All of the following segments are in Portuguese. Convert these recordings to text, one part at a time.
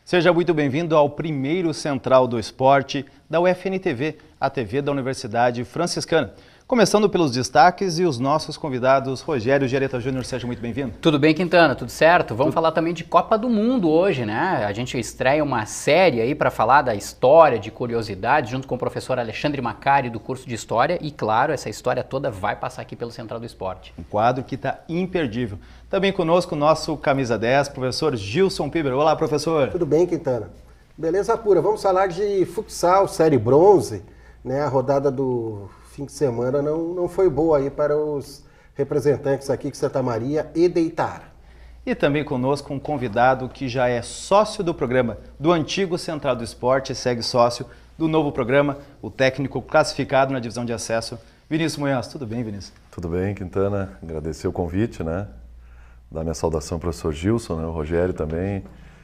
Seja muito bem-vindo ao primeiro Central do Esporte da UFN-TV, a TV da Universidade Franciscana. Começando pelos destaques e os nossos convidados, Rogério Gereta Júnior, seja muito bem-vindo. Tudo bem, Quintana? Tudo certo? Vamos falar também de Copa do Mundo hoje, né? A gente estreia uma série aí para falar da história, de curiosidades, junto com o professor Alexandre Macari do curso de História e, claro, essa história toda vai passar aqui pelo Central do Esporte. Um quadro que está imperdível. Também conosco o nosso camisa 10, professor Gilson Piber. Olá, professor. Tudo bem, Quintana? Beleza pura. Vamos falar de futsal, série bronze, né? A rodada do fim de semana não foi boa aí para os representantes aqui de Santa Maria e de Itaara. E também conosco um convidado que já é sócio do programa do antigo Central do Esporte e segue sócio do novo programa, o técnico classificado na divisão de acesso, Vinícius Munhoz. Tudo bem, Vinícius? Tudo bem, Quintana. Agradecer o convite, né? Dar minha saudação ao professor Gilson, né? O Rogério também.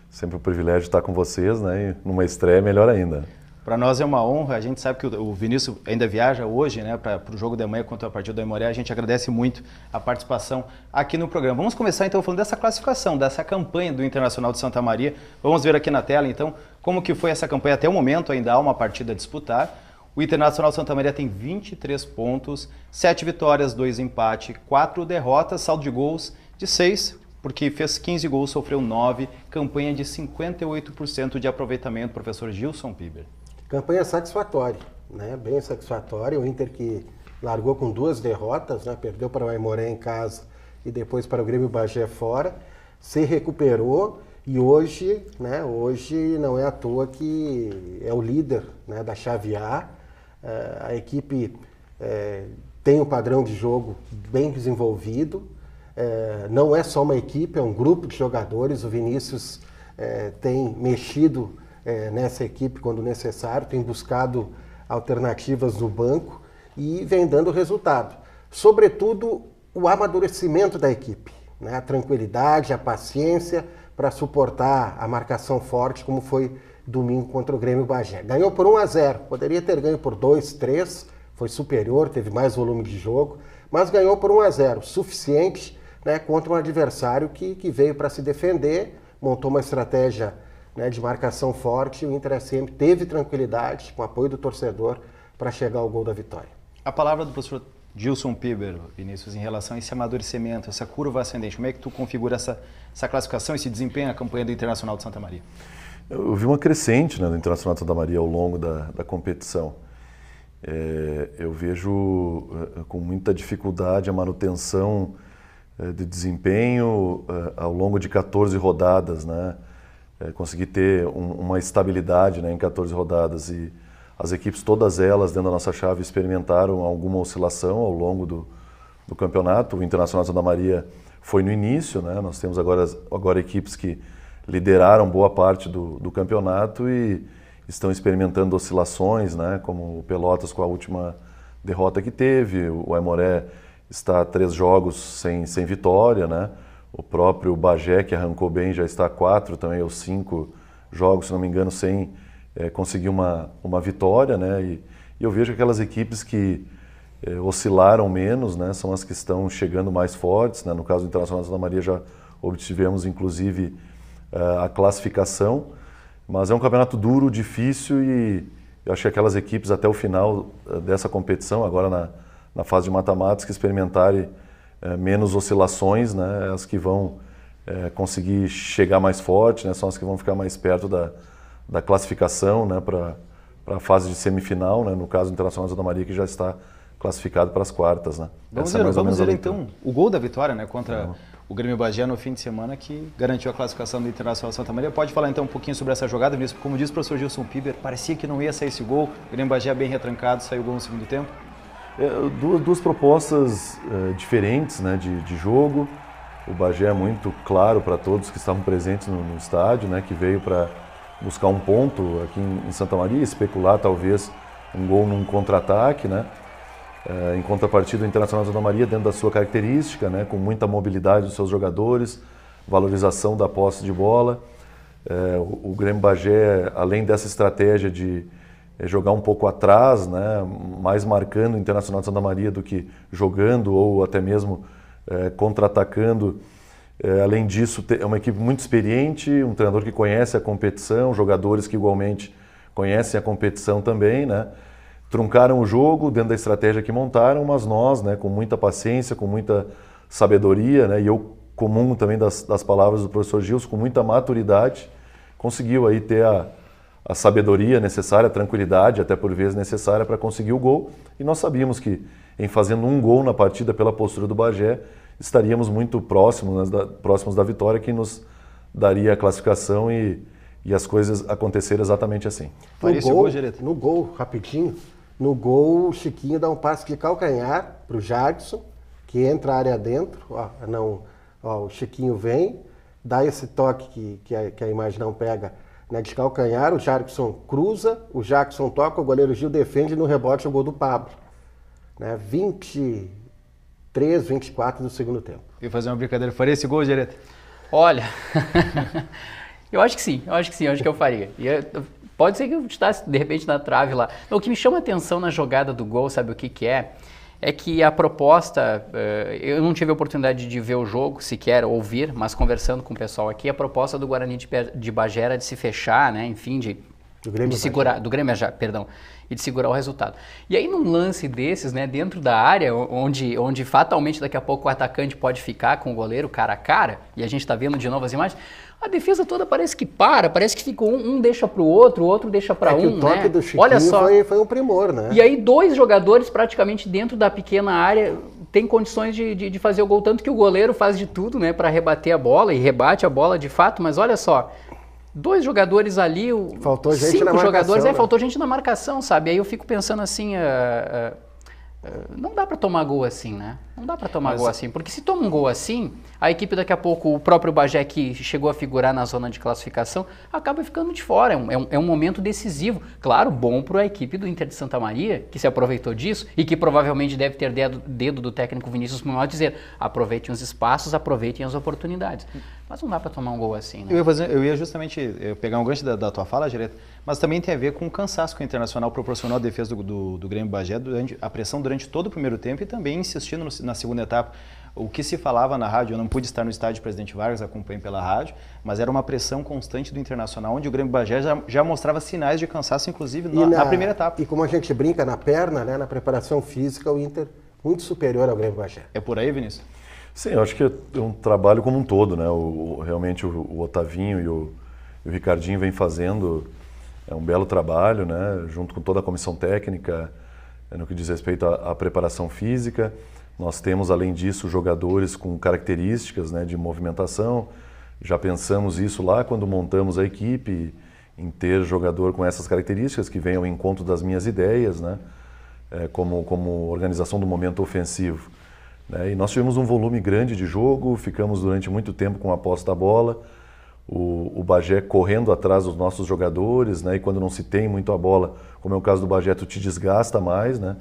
Sempre um privilégio estar com vocês, né? E numa estreia melhor ainda. Para nós é uma honra, a gente sabe que o Vinícius ainda viaja hoje, né, para o jogo de manhã contra a partida do Aimoré. A gente agradece muito a participação aqui no programa. Vamos começar então falando dessa classificação, dessa campanha do Internacional de Santa Maria. Vamos ver aqui na tela então como que foi essa campanha até o momento, ainda há uma partida a disputar. O Internacional de Santa Maria tem 23 pontos, 7 vitórias, 2 empates, 4 derrotas, saldo de gols de 6, porque fez 15 gols, sofreu 9, campanha de 58% de aproveitamento, professor Gilson Piber. Campanha satisfatória, né? Bem satisfatória. O Inter que largou com 2 derrotas, né? Perdeu para o Aimoré em casa e depois para o Grêmio Bagé fora, se recuperou e hoje, né? Hoje não é à toa que é o líder, né, da chave A. A equipe tem um padrão de jogo bem desenvolvido. Não é só uma equipe, é um grupo de jogadores. O Vinícius tem mexido nessa equipe quando necessário, tem buscado alternativas no banco e vem dando resultado. Sobretudo, o amadurecimento da equipe, né? A tranquilidade, a paciência para suportar a marcação forte, como foi domingo contra o Grêmio Bagé. Ganhou por 1-0, poderia ter ganho por 2-3, foi superior, teve mais volume de jogo, mas ganhou por 1-0, suficiente, né, contra um adversário que veio para se defender, montou uma estratégia, né, de marcação forte, e o Inter SM teve tranquilidade, com apoio do torcedor, para chegar ao gol da vitória. A palavra do professor Gilson Piber, Vinícius, em relação a esse amadurecimento, essa curva ascendente, como é que tu configura essa classificação, esse desempenho na campanha do Internacional de Santa Maria? Eu vi uma crescente, né, do Internacional de Santa Maria ao longo da competição. Eu vejo com muita dificuldade a manutenção de desempenho ao longo de 14 rodadas, né? Conseguir ter uma estabilidade, né, em 14 rodadas, e as equipes, todas elas dentro da nossa chave, experimentaram alguma oscilação ao longo do campeonato. O Internacional de Santa Maria foi no início, né? Nós temos agora equipes que lideraram boa parte do campeonato e estão experimentando oscilações, né, como o Pelotas com a última derrota que teve, o Aimoré está a 3 jogos sem vitória, né? O próprio Bagé, que arrancou bem, já está a 4 também, ou 5 jogos, se não me engano, sem conseguir uma vitória, né? E eu vejo aquelas equipes que oscilaram menos, né, são as que estão chegando mais fortes, né? No caso do Internacional de Santa Maria já obtivemos, inclusive, a classificação, mas é um campeonato duro, difícil, e eu acho que aquelas equipes até o final dessa competição, agora na fase de mata-matas, que experimentarem menos oscilações, né, as que vão conseguir chegar mais forte, né, são as que vão ficar mais perto da classificação, né, para a fase de semifinal, né, no caso do Internacional de Santa Maria, que já está classificado para as quartas, né. Vamos ver então o gol da vitória, né, contra o Grêmio Bagé no fim de semana, que garantiu a classificação do Internacional de Santa Maria. Pode falar então um pouquinho sobre essa jogada, Vinícius? Como diz o professor Gilson Piber, parecia que não ia sair esse gol, o Grêmio Bagé bem retrancado, saiu o gol no segundo tempo. Duas propostas diferentes, né, de jogo. O Bagé é muito claro para todos que estavam presentes no estádio, né, que veio para buscar um ponto aqui em Santa Maria, especular talvez um gol num contra-ataque, né. Em contrapartida, o Internacional de Santa Maria, dentro da sua característica, né, com muita mobilidade dos seus jogadores, valorização da posse de bola. O Grêmio Bagé, além dessa estratégia de jogar um pouco atrás, né, mais marcando o Internacional de Santa Maria do que jogando ou até mesmo contra-atacando, Além disso, é uma equipe muito experiente, um treinador que conhece a competição, jogadores que igualmente conhecem a competição também, né? Truncaram o jogo dentro da estratégia que montaram, mas nós, né, com muita paciência, com muita sabedoria, né, e eu comungo também das palavras do professor Gilson, com muita maturidade, conseguiu aí ter a sabedoria necessária, a tranquilidade, até por vezes necessária para conseguir o gol. E nós sabíamos que em fazendo um gol na partida pela postura do Bagé, estaríamos muito próximos da vitória, que nos daria a classificação e as coisas aconteceram exatamente assim. No gol, rapidinho, no gol o Chiquinho dá um passe de calcanhar para o Jadson, que entra a área dentro, o Chiquinho vem, dá esse toque que a imagem não pega, né, de calcanhar, o Jadson cruza, o Jackson toca, o goleiro Gil defende e no rebote o gol do Pablo. Né, 23, 24 do segundo tempo. E fazer uma brincadeira, faria esse gol, Gereta? Olha, eu acho que sim, eu acho que eu faria. Pode ser que eu estasse, de repente, na trave lá. O que me chama a atenção na jogada do gol, sabe o que é? É que a proposta, eu não tive a oportunidade de ver o jogo, sequer ouvir, mas conversando com o pessoal aqui, a proposta do Guarani de Bagé era de se fechar, né, enfim, de segurar, do Grêmio, perdão, e de segurar o resultado. E aí num lance desses, né, dentro da área, onde fatalmente daqui a pouco o atacante pode ficar com o goleiro cara a cara, e a gente está vendo de novo as imagens, a defesa toda parece que parece que fica um deixa para o outro deixa para um, o toque, né? Do Chiquinho Olha só, foi um primor, né? E aí 2 jogadores praticamente dentro da pequena área têm condições de fazer o gol, tanto que o goleiro faz de tudo, né, para rebater a bola, e rebate a bola de fato, mas olha só, 2 jogadores ali, faltou gente 5 na marcação, jogadores, né? Faltou gente na marcação, sabe? Aí eu fico pensando assim, não dá para tomar gol assim, né? Não dá para tomar gol assim, porque se toma um gol assim, a equipe daqui a pouco, o próprio Bagé que chegou a figurar na zona de classificação, acaba ficando de fora, é um momento decisivo. Claro, bom para a equipe do Inter de Santa Maria, que se aproveitou disso e que provavelmente deve ter dedo do técnico Vinícius Munhoz dizer, aproveitem os espaços, aproveitem as oportunidades. Mas não dá para tomar um gol assim, né? Eu ia justamente pegar um gancho da tua fala, Gereta, mas também tem a ver com o cansaço que o Internacional proporcionou à defesa do Grêmio Bagé, a pressão durante todo o primeiro tempo e também insistindo na segunda etapa. O que se falava na rádio, eu não pude estar no estádio Presidente Vargas, acompanhei pela rádio, mas era uma pressão constante do Internacional, onde o Grêmio Bagé já mostrava sinais de cansaço, inclusive na primeira etapa. E como a gente brinca na perna, né, na preparação física, o Inter muito superior ao Grêmio Bagé. É por aí, Vinícius? Sim, eu acho que é um trabalho como um todo, né? Realmente o Otavinho e o Ricardinho vem fazendo um belo trabalho, né? Junto com toda a comissão técnica, no que diz respeito à preparação física. Nós temos, além disso, jogadores com características, né, de movimentação. Já pensamos isso lá quando montamos a equipe, em ter jogador com essas características que venham ao encontro das minhas ideias, né? Como organização do momento ofensivo. E nós tivemos um volume grande de jogo, ficamos durante muito tempo com a posse da bola, o Bagé correndo atrás dos nossos jogadores, né? E quando não se tem muito a bola, como é o caso do Bagé, tu te desgasta mais, né?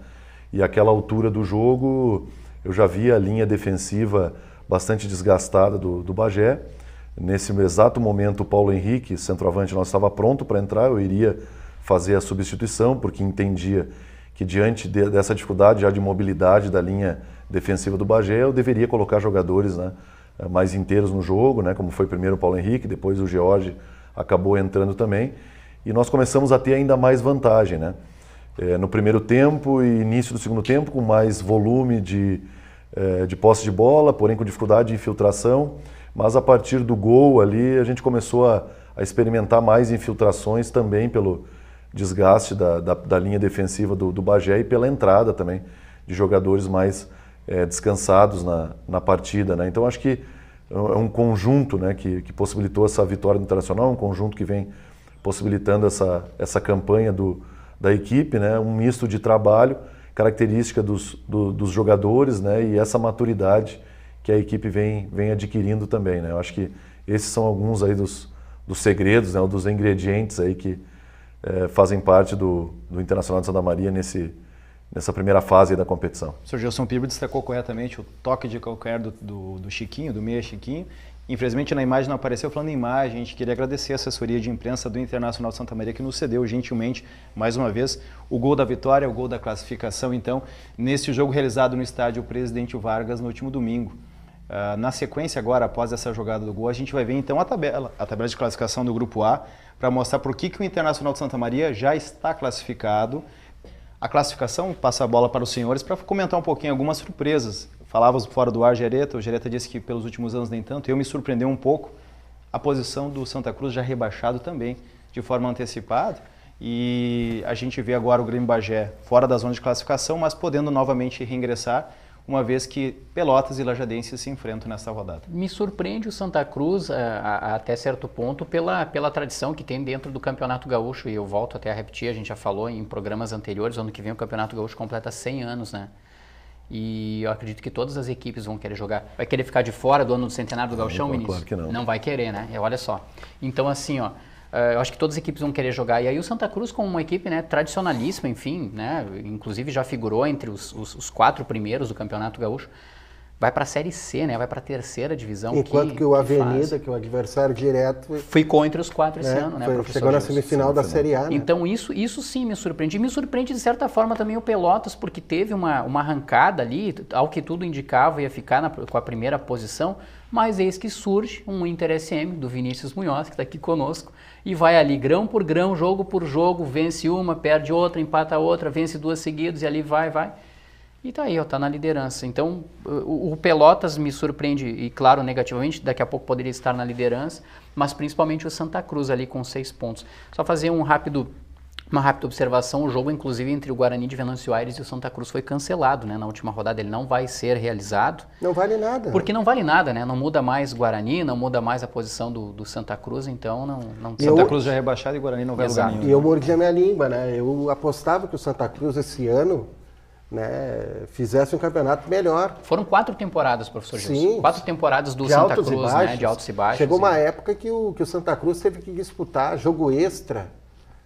E àquela altura do jogo, eu já via a linha defensiva bastante desgastada do Bagé. Nesse exato momento, o Paulo Henrique, centroavante, nós estava pronto para entrar, eu iria fazer a substituição, porque entendia que diante dessa dificuldade já de mobilidade da linha defensiva do Bagé, eu deveria colocar jogadores, né, mais inteiros no jogo, né, como foi primeiro o Paulo Henrique, depois o George acabou entrando também, e nós começamos a ter ainda mais vantagem, né? No primeiro tempo e início do segundo tempo, com mais volume de posse de bola, porém com dificuldade de infiltração, mas a partir do gol ali a gente começou a experimentar mais infiltrações também pelo desgaste da linha defensiva do Bagé e pela entrada também de jogadores mais descansados na partida, né? Então acho que é um conjunto, né, que possibilitou essa vitória do Internacional, um conjunto que vem possibilitando essa campanha da equipe, né? Um misto de trabalho, característica dos jogadores, né? E essa maturidade que a equipe vem adquirindo também, né? Eu acho que esses são alguns aí dos segredos, né? Dos ingredientes aí que fazem parte do Internacional de Santa Maria nessa primeira fase da competição. O Sr. Gilson Pirbo destacou corretamente o toque de calcanhar do Chiquinho, do meia Chiquinho. Infelizmente na imagem não apareceu. Falando em imagem, a gente queria agradecer a assessoria de imprensa do Internacional de Santa Maria que nos cedeu gentilmente, mais uma vez, o gol da vitória, o gol da classificação, então, neste jogo realizado no estádio Presidente Vargas no último domingo. Na sequência agora, após essa jogada do gol, a gente vai ver então a tabela de classificação do Grupo A, para mostrar por que o Internacional de Santa Maria já está classificado. A classificação, passa a bola para os senhores para comentar um pouquinho algumas surpresas. Falávamos fora do ar, Gereta, o Gereta disse que pelos últimos anos nem tanto, eu me surpreendeu um pouco a posição do Santa Cruz já rebaixado também, de forma antecipada. E a gente vê agora o Grêmio Bagé fora da zona de classificação, mas podendo novamente reingressar, uma vez que Pelotas e Lajadense se enfrentam nessa rodada. Me surpreende o Santa Cruz até certo ponto pela tradição que tem dentro do Campeonato Gaúcho, e eu volto até a repetir, a gente já falou em programas anteriores, ano que vem o Campeonato Gaúcho completa 100 anos, né? E eu acredito que todas as equipes vão querer jogar. Vai querer ficar de fora do ano do centenário do Gauchão, Vinícius? Claro que não. Não vai querer, né? Olha só. Então, assim, ó, eu acho que todas as equipes vão querer jogar. E aí o Santa Cruz, como uma equipe, né, tradicionalíssima, enfim, né, inclusive já figurou entre os 4 primeiros do Campeonato Gaúcho, vai para a Série C, né? Vai para a 3ª divisão. Enquanto que o Avenida, que é o adversário direto, ficou entre os 4 esse ano, né, professor? Chegou na semifinal da Série A. Né? Então isso sim me surpreende. E me surpreende de certa forma também o Pelotas, porque teve uma arrancada ali, ao que tudo indicava, ia ficar com a primeira posição, mas eis que surge um Inter SM do Vinícius Munhoz, que está aqui conosco, e vai ali grão por grão, jogo por jogo, vence uma, perde outra, empata outra, vence 2 seguidas e ali vai. E tá aí, ó, tá na liderança. Então, o Pelotas me surpreende, e claro, negativamente, daqui a pouco poderia estar na liderança, mas principalmente o Santa Cruz ali com 6 pontos. Só fazer uma rápida observação, o jogo, inclusive, entre o Guarani de Venâncio Aires e o Santa Cruz foi cancelado, né? Na última rodada ele não vai ser realizado. Não vale nada. Porque não vale nada, né? Não muda mais Guarani, não muda mais a posição do Santa Cruz, então não... Santa Cruz já é rebaixado e Guarani não vai lugar nenhum. E eu mordi a minha língua, né? Eu apostava que o Santa Cruz esse ano, né, fizesse um campeonato melhor. Foram 4 temporadas, professor Gilson. Sim. 4 temporadas do Santa Cruz, né, de altos e baixos. Chegou uma época que o Santa Cruz teve que disputar jogo extra,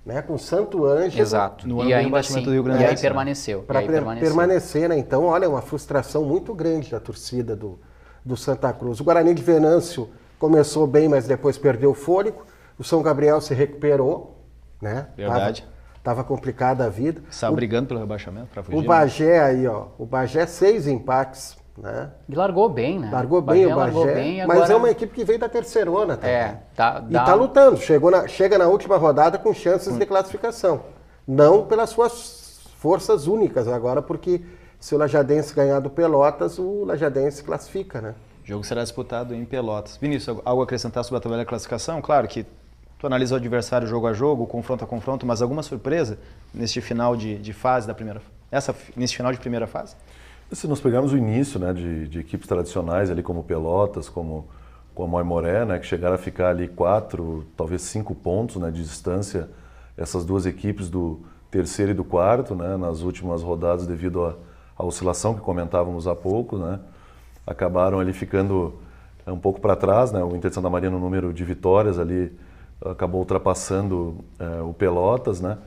né, com o Santo Ângelo. Exato. No e ano ainda assim, do Rio Grande e do aí Sul. permaneceu. Para permanecer, né? Então, olha, uma frustração muito grande da torcida do Santa Cruz. O Guarani de Venâncio começou bem, mas depois perdeu o fôlego. O São Gabriel se recuperou, né? Verdade. Tava complicada a vida. Estava brigando pelo rebaixamento para fugir. O Bagé aí, ó. O Bagé 6 empates, né? E largou bem, né? Largou bem o Bagé, largou bem, mas agora... é uma equipe que veio da terceirona também. E tá lutando, chega na última rodada com chances de classificação. Não pelas suas forças únicas agora, porque se o Lajadense ganhar do Pelotas, o Lajadense classifica, né? O jogo será disputado em Pelotas. Vinícius, algo a acrescentar sobre a tabela de classificação? Claro que tu analisa o adversário jogo a jogo, confronto a confronto, mas alguma surpresa neste final de fase da primeira, nesse final de primeira fase? Se nós pegarmos o início, né, de equipes tradicionais ali como Pelotas, como a Aimoré, né, que chegaram a ficar ali 4, talvez 5 pontos, né, de distância, essas duas equipes do terceiro e do quarto, né, nas últimas rodadas devido à oscilação que comentávamos há pouco, né, acabaram ali ficando um pouco para trás, né, o Inter de Santa Maria no número de vitórias ali acabou ultrapassando o Pelotas, né?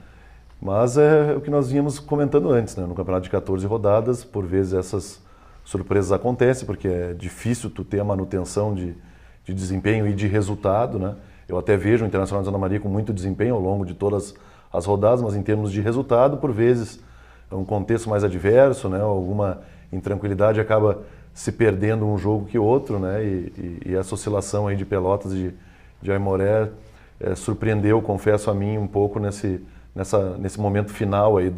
Mas é o que nós vínhamos comentando antes, né? No campeonato de 14 rodadas, por vezes essas surpresas acontecem, porque é difícil tu ter a manutenção de desempenho e de resultado, né? Eu até vejo o Internacional de Santa Maria com muito desempenho ao longo de todas as rodadas, mas em termos de resultado, por vezes, é um contexto mais adverso, né? Alguma intranquilidade acaba se perdendo um jogo que outro, né? E essa oscilação aí de Pelotas e de Aimoré surpreendeu, confesso a mim, um pouco nesse momento final aí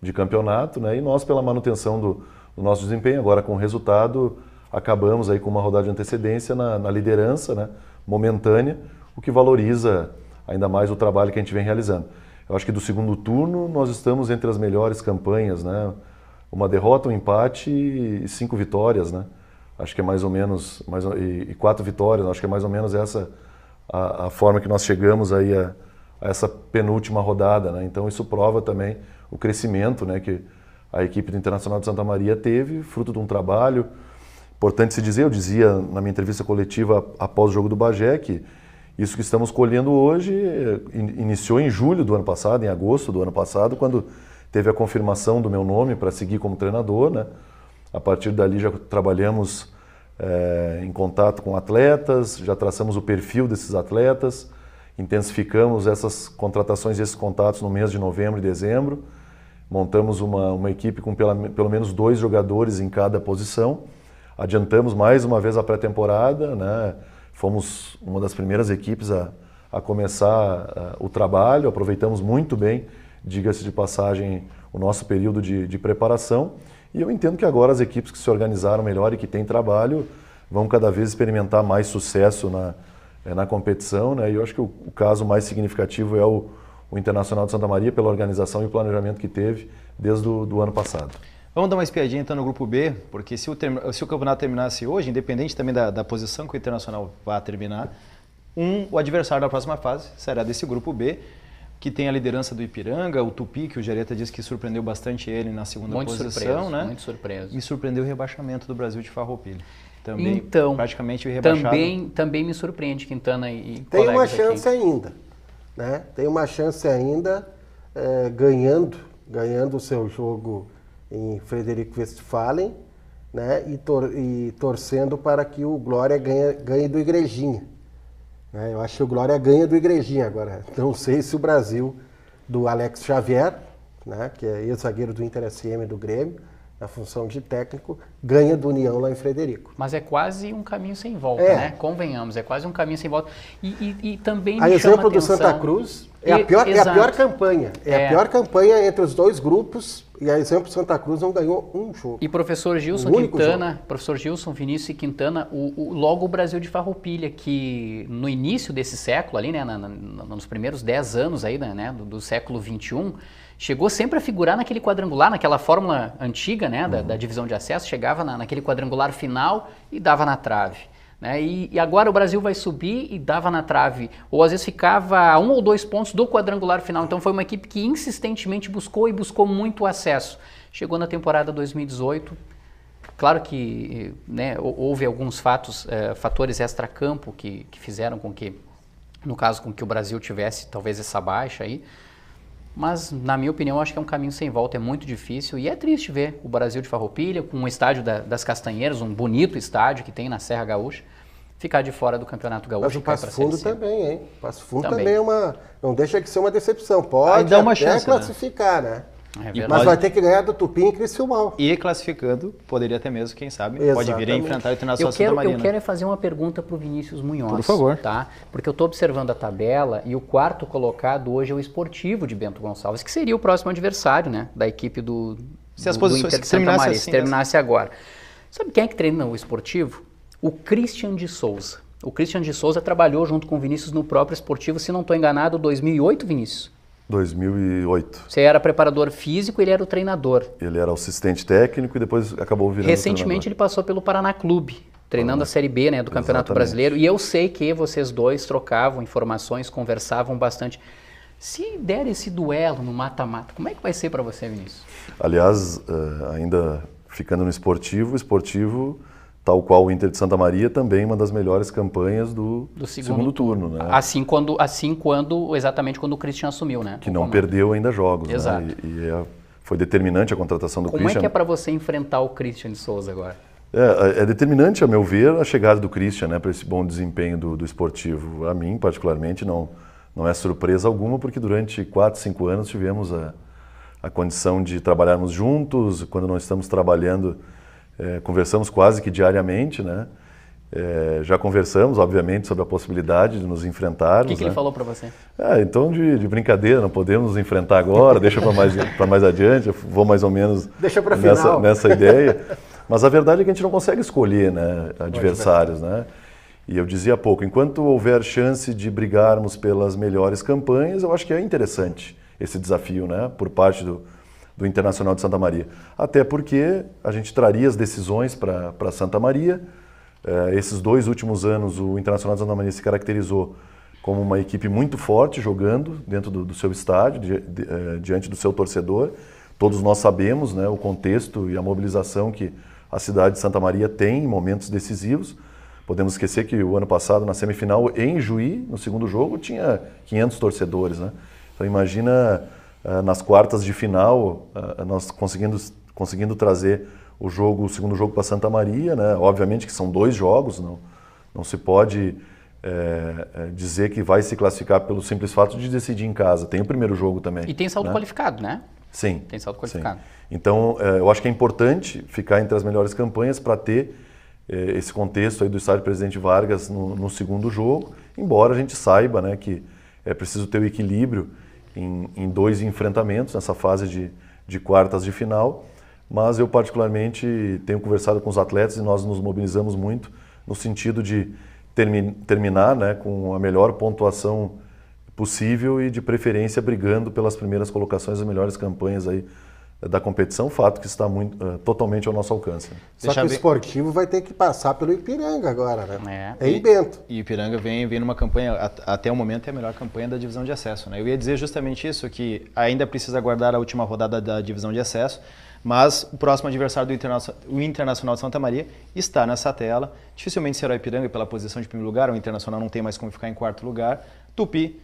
de campeonato, né? E nós, pela manutenção do nosso desempenho, agora com o resultado, acabamos aí com uma rodada de antecedência na liderança, né? Momentânea, o que valoriza ainda mais o trabalho que a gente vem realizando. Eu acho que do segundo turno nós estamos entre as melhores campanhas, né? Uma derrota, um empate e 5 vitórias, né? Acho que é mais ou menos, e 4 vitórias, acho que é mais ou menos essa a forma que nós chegamos aí a essa penúltima rodada, né? Então isso prova também o crescimento, né, que a equipe do Internacional de Santa Maria teve, fruto de um trabalho. Importante se dizer, eu dizia na minha entrevista coletiva após o jogo do Bagé, que isso que estamos colhendo hoje iniciou em julho do ano passado, em agosto do ano passado, quando teve a confirmação do meu nome para seguir como treinador, né? A partir dali já trabalhamos em contato com atletas, já traçamos o perfil desses atletas, intensificamos essas contratações e esses contatos no mês de novembro e dezembro, montamos uma equipe com pelo menos 2 jogadores em cada posição. adiantamos mais uma vez a pré-temporada, né? Fomos uma das primeiras equipes a começar o trabalho, aproveitamos muito bem, diga-se de passagem, o nosso período de preparação. E eu entendo que agora as equipes que se organizaram melhor e que têm trabalho vão cada vez experimentar mais sucesso na competição, né? E eu acho que o caso mais significativo é o Internacional de Santa Maria, pela organização e o planejamento que teve desde o ano passado. Vamos dar uma espiadinha então no grupo B, porque se o campeonato terminasse hoje, independente também da posição que o Internacional vai terminar, o adversário da próxima fase será desse grupo B, que tem a liderança do Ipiranga, o Tupi, que o Gereta disse que surpreendeu bastante ele na segunda posição, surpreso, né? Muito surpreso. E surpreendeu o rebaixamento do Brasil de Farroupilha. Também, então, praticamente o rebaixado. Também me surpreende, Quintana e tem colegas uma chance aqui. ainda, né? Tem uma chance ainda, ganhando o seu jogo em Frederico Westphalen, né? E torcendo para que o Glória ganhe do Igrejinha. Eu acho que o Glória ganha do Igrejinha agora. Não sei se o Brasil, do Alex Xavier, né, que é ex-zagueiro do Inter SM do Grêmio, na função de técnico, ganha do União lá em Frederico. Mas é quase um caminho sem volta, né? Convenhamos, é quase um caminho sem volta. E também me chama exemplo do atenção... Santa Cruz, é a pior campanha. A pior campanha entre os dois grupos, e a exemplo do Santa Cruz não ganhou um jogo. E professor Gilson Quintana, professor Gilson, Vinícius e Quintana, logo o Brasil de Farroupilha, que no início desse século, ali, né, nos primeiros 10 anos aí, né, do século XXI, chegou sempre a figurar naquele quadrangular, naquela fórmula antiga, né, da divisão de acesso, chegava naquele quadrangular final e dava na trave. Né? E agora o Brasil vai subir e dava na trave, ou às vezes ficava a 1 ou 2 pontos do quadrangular final. Então foi uma equipe que insistentemente buscou muito acesso. Chegou na temporada 2018, claro que, né, houve alguns fatores extracampo que fizeram com que, no caso, com que o Brasil tivesse talvez essa baixa aí. Mas, na minha opinião, acho que é um caminho sem volta, é muito difícil. E é triste ver o Brasil de Farroupilha, com um estádio das Castanheiras, um bonito estádio que tem na Serra Gaúcha, ficar de fora do Campeonato Gaúcho. Mas o Passo Fundo também, hein? O Passo Fundo também é não deixa de ser uma decepção. Pode dar uma até chance, classificar, né? É, mas vai ter que ganhar do Tupi em Criciúmal. E classificando, poderia até mesmo, quem sabe, Exatamente. pode vir a enfrentar o Internacional Santa Maria. Eu quero fazer uma pergunta para o Vinícius Munhoz. Por favor. Tá? Porque eu estou observando a tabela e o quarto colocado hoje é o Esportivo de Bento Gonçalves, que seria o próximo adversário, né, da equipe do Inter de Santa Maria, se terminasse agora. Sabe quem é que treina o Esportivo? O Christian de Souza. O Christian de Souza trabalhou junto com o Vinícius no próprio Esportivo, se não estou enganado, 2008, Vinícius? 2008. Você era preparador físico, ele era o treinador. Ele era assistente técnico e depois acabou virando Recentemente ele passou pelo Paraná Clube, treinando a Série B, né, do Campeonato Brasileiro. E eu sei que vocês dois trocavam informações, conversavam bastante. Se der esse duelo no mata-mata, como é que vai ser para você, Vinícius? Aliás, ainda ficando no esportivo, o esportivo, tal qual o Inter de Santa Maria, também uma das melhores campanhas do segundo turno. Né? Exatamente quando o Christian assumiu, né? Que não perdeu ainda jogos. Exato. Né? Foi determinante a contratação do Christian. Como é que é para você enfrentar o Christian de Souza agora? É determinante, a meu ver, a chegada do Christian, né, para esse bom desempenho do esportivo. A mim, particularmente, não é surpresa alguma, porque durante 4, 5 anos tivemos a condição de trabalharmos juntos. Quando não estamos trabalhando, conversamos quase que diariamente, né? Já conversamos, obviamente, sobre a possibilidade de nos enfrentarmos. O que ele falou para você? Então, de brincadeira, não podemos nos enfrentar agora, deixa para mais adiante, eu vou mais ou menos nessa ideia. Mas a verdade é que a gente não consegue escolher, né, adversários, né? E eu dizia há pouco, enquanto houver chance de brigarmos pelas melhores campanhas, eu acho que é interessante esse desafio, né, por parte do Internacional de Santa Maria. Até porque a gente traria as decisões para Santa Maria. Esses 2 últimos anos, o Internacional de Santa Maria se caracterizou como uma equipe muito forte, jogando dentro do seu estádio, diante do seu torcedor. Todos nós sabemos, né, o contexto e a mobilização que a cidade de Santa Maria tem em momentos decisivos. Podemos esquecer que o ano passado, na semifinal, em Juí, no segundo jogo, tinha 500 torcedores. Né? Então imagina, nas quartas de final, nós conseguindo trazer o segundo jogo para Santa Maria. Né? Obviamente que são 2 jogos, não se pode dizer que vai se classificar pelo simples fato de decidir em casa. Tem o primeiro jogo também. E tem saldo qualificado, né? Sim. Tem saldo qualificado. Sim. Então, eu acho que é importante ficar entre as melhores campanhas para ter esse contexto aí do estádio Presidente Vargas no segundo jogo, embora a gente saiba, né, que é preciso ter o equilíbrio em 2 enfrentamentos nessa fase de quartas de final, mas eu particularmente tenho conversado com os atletas e nós nos mobilizamos muito no sentido de terminar, né, com a melhor pontuação possível e de preferência brigando pelas primeiras colocações, as melhores campanhas aí da competição, fato que está totalmente ao nosso alcance. Só que o esportivo vai ter que passar pelo Ipiranga agora, né? É em Bento. E o Ipiranga vem numa campanha, até o momento é a melhor campanha da divisão de acesso, né? Eu ia dizer justamente isso, que ainda precisa aguardar a última rodada da divisão de acesso, mas o próximo adversário o Internacional de Santa Maria está nessa tela. Dificilmente será o Ipiranga pela posição de primeiro lugar, o Internacional não tem mais como ficar em quarto lugar. Tupi,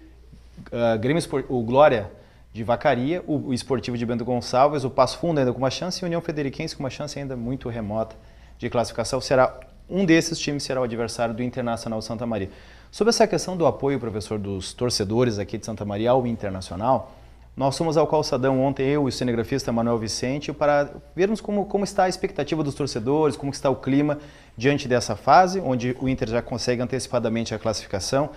o Glória de Vacaria, o Esportivo de Bento Gonçalves, o Passo Fundo ainda com uma chance e o União Frederiquense com uma chance ainda muito remota de classificação. Um desses times será o adversário do Internacional de Santa Maria. Sobre essa questão do apoio, professor, dos torcedores aqui de Santa Maria ao Internacional, nós fomos ao Calçadão ontem, eu e o cinegrafista Manuel Vicente, para vermos como está a expectativa dos torcedores, como está o clima diante dessa fase, onde o Inter já consegue antecipadamente a classificação.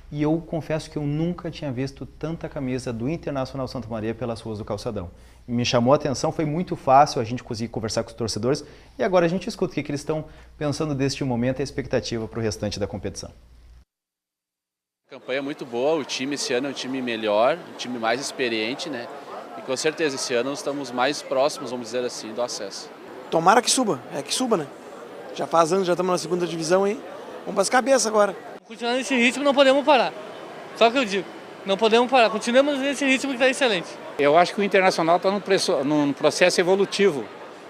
E eu confesso que eu nunca tinha visto tanta camisa do Internacional Santa Maria pelas ruas do Calçadão. Me chamou a atenção, foi muito fácil a gente conseguir conversar com os torcedores e agora a gente escuta o que eles estão pensando deste momento e a expectativa para o restante da competição. A campanha é muito boa, o time esse ano é um time melhor, um time mais experiente, né? E com certeza esse ano estamos mais próximos, vamos dizer assim, do acesso. Tomara que suba, né? Já faz anos, já estamos na segunda divisão aí, vamos para as cabeças agora. Continuando nesse ritmo, não podemos parar. Só que eu digo, não podemos parar. Continuamos nesse ritmo que está excelente. Eu acho que o Internacional está num processo evolutivo,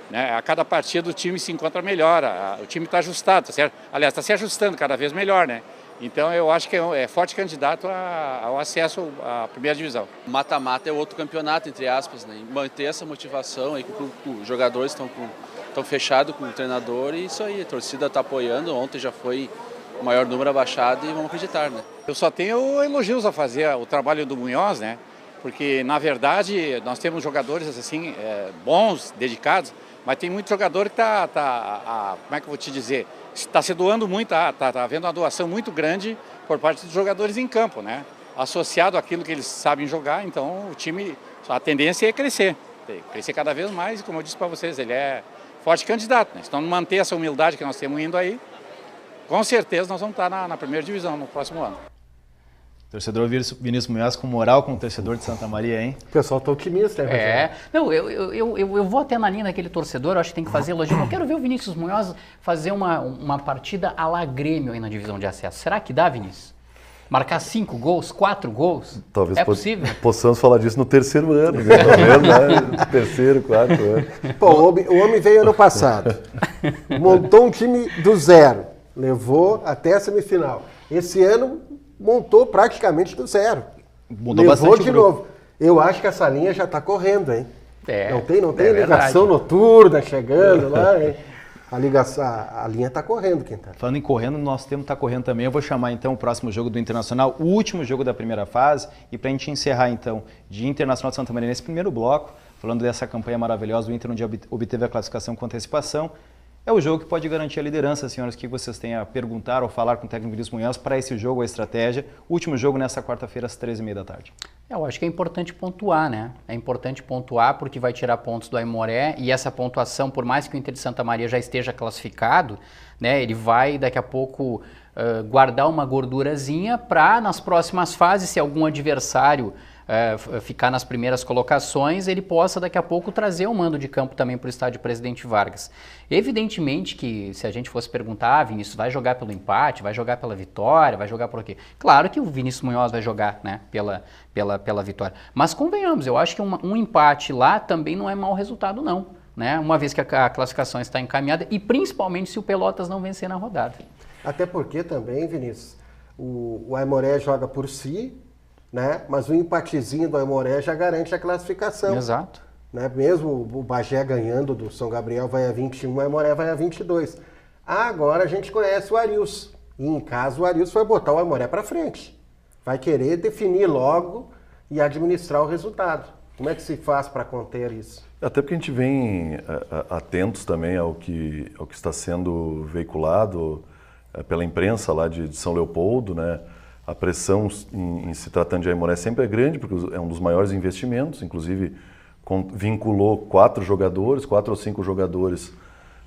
né? A cada partida o time se encontra melhor, o time está ajustado, tá certo? Aliás, está se ajustando cada vez melhor, né? Então eu acho que é forte candidato ao acesso à primeira divisão. Mata-mata é outro campeonato, entre aspas, né? E manter essa motivação aí que os jogadores estão fechados com o treinador e isso aí, a torcida está apoiando. Ontem já foi o maior número abaixado e vamos acreditar, né? Eu só tenho elogios a fazer o trabalho do Munhoz, né? Porque, na verdade, nós temos jogadores assim, bons, dedicados, mas tem muito jogador que como é que eu vou te dizer, está se doando muito, está havendo uma doação muito grande por parte dos jogadores em campo, né? Associado àquilo que eles sabem jogar, então o time, a tendência é crescer cada vez mais, e como eu disse para vocês, ele é forte candidato, né? Então, manter essa humildade que nós temos indo aí, com certeza nós vamos estar na primeira divisão no próximo ano. Torcedor Vinícius Munhoz com moral com o torcedor de Santa Maria, hein? O pessoal está otimista, né? Não, eu vou até na linha daquele torcedor, eu acho que tem que fazer elogio. Eu quero ver o Vinícius Munhoz fazer uma partida à la Grêmio aí na divisão de acesso. Será que dá, Vinícius? Marcar 5 gols, 4 gols? Talvez possível? Possamos falar disso no terceiro ano, né? Né? Terceiro, quarto ano. Pô, o homem veio ano passado, montou um time do zero, levou até a semifinal. Esse ano montou praticamente do zero. Mudou levou bastante de novo. Eu acho que essa linha já está correndo, hein? Não tem ligação noturna chegando lá, hein? A linha está correndo, Quintana. Falando em correndo, nosso tempo está correndo também. Eu vou chamar então o próximo jogo do Internacional, o último jogo da primeira fase, e para a gente encerrar então de Internacional de Santa Maria nesse primeiro bloco, falando dessa campanha maravilhosa do Inter, onde obteve a classificação com antecipação, é o jogo que pode garantir a liderança, senhoras, que vocês têm a perguntar ou falar com o técnico Vinícius Munhoz para esse jogo, a estratégia. Último jogo nessa quarta-feira às 13h30 da tarde. Eu acho que é importante pontuar, né? É importante pontuar porque vai tirar pontos do Aimoré e essa pontuação, por mais que o Inter de Santa Maria já esteja classificado, né? Ele vai daqui a pouco guardar uma gordurazinha para nas próximas fases, se algum adversário ficar nas primeiras colocações, ele possa daqui a pouco trazer o mando de campo também para o estádio Presidente Vargas. Evidentemente que se a gente fosse perguntar, Vinícius vai jogar pelo empate, vai jogar pela vitória, vai jogar por quê? Claro que o Vinícius Munhoz vai jogar, né, pela vitória. Mas convenhamos, eu acho que um empate lá também não é mau resultado não, né? Uma vez que a classificação está encaminhada e principalmente se o Pelotas não vencer na rodada. Até porque também, Vinícius, o Aimoré joga por si, né? Mas o empatezinho do Aimoré já garante a classificação. Exato. Né? Mesmo o Bagé ganhando do São Gabriel vai a 21, o Aimoré vai a 22. Agora a gente conhece o Arius. E em casa o Arius vai botar o Aimoré para frente. Vai querer definir logo e administrar o resultado. Como é que se faz para conter isso? Até porque a gente vem atentos também ao que está sendo veiculado pela imprensa lá de São Leopoldo, né? A pressão em se tratando de Aimoré sempre é grande, porque é um dos maiores investimentos, inclusive vinculou 4 ou 5 jogadores,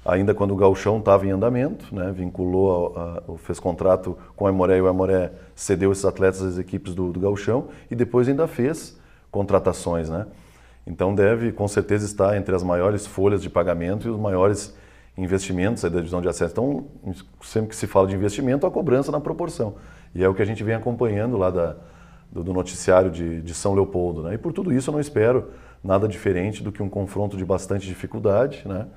ainda quando o Gauchão estava em andamento, né? Vinculou, fez contrato com o Aimoré e o Aimoré cedeu esses atletas às equipes do Gauchão e depois ainda fez contratações, né? Então deve com certeza estar entre as maiores folhas de pagamento e os maiores investimentos da divisão de acesso. Então, sempre que se fala de investimento, a cobrança na proporção. E é o que a gente vem acompanhando lá do noticiário de São Leopoldo, né? E por tudo isso eu não espero nada diferente do que um confronto de bastante dificuldade, né?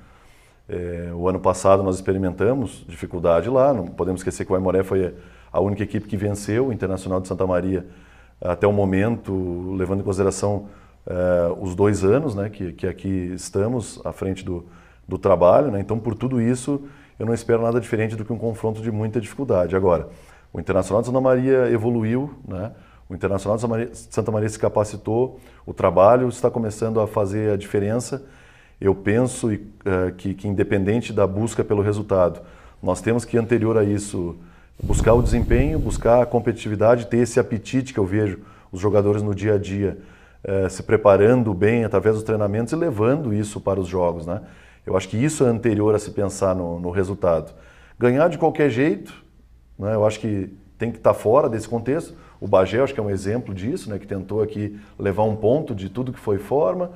O ano passado nós experimentamos dificuldade lá, não podemos esquecer que o Aimoré foi a única equipe que venceu o Internacional de Santa Maria até o momento, levando em consideração os 2 anos, né, que aqui estamos à frente do trabalho, né? Então por tudo isso eu não espero nada diferente do que um confronto de muita dificuldade. Agora, o Internacional de Santa Maria evoluiu, né? O Internacional de Santa Maria se capacitou, o trabalho está começando a fazer a diferença. Eu penso que independente da busca pelo resultado, nós temos que, anterior a isso, buscar o desempenho, buscar a competitividade, ter esse apetite que eu vejo os jogadores no dia a dia se preparando bem através dos treinamentos e levando isso para os jogos, né? Eu acho que isso é anterior a se pensar no resultado. Ganhar de qualquer jeito, né? Eu acho que tem que estar fora desse contexto. O Bagé, acho que é um exemplo disso, né? Que tentou aqui levar um ponto de tudo que foi forma,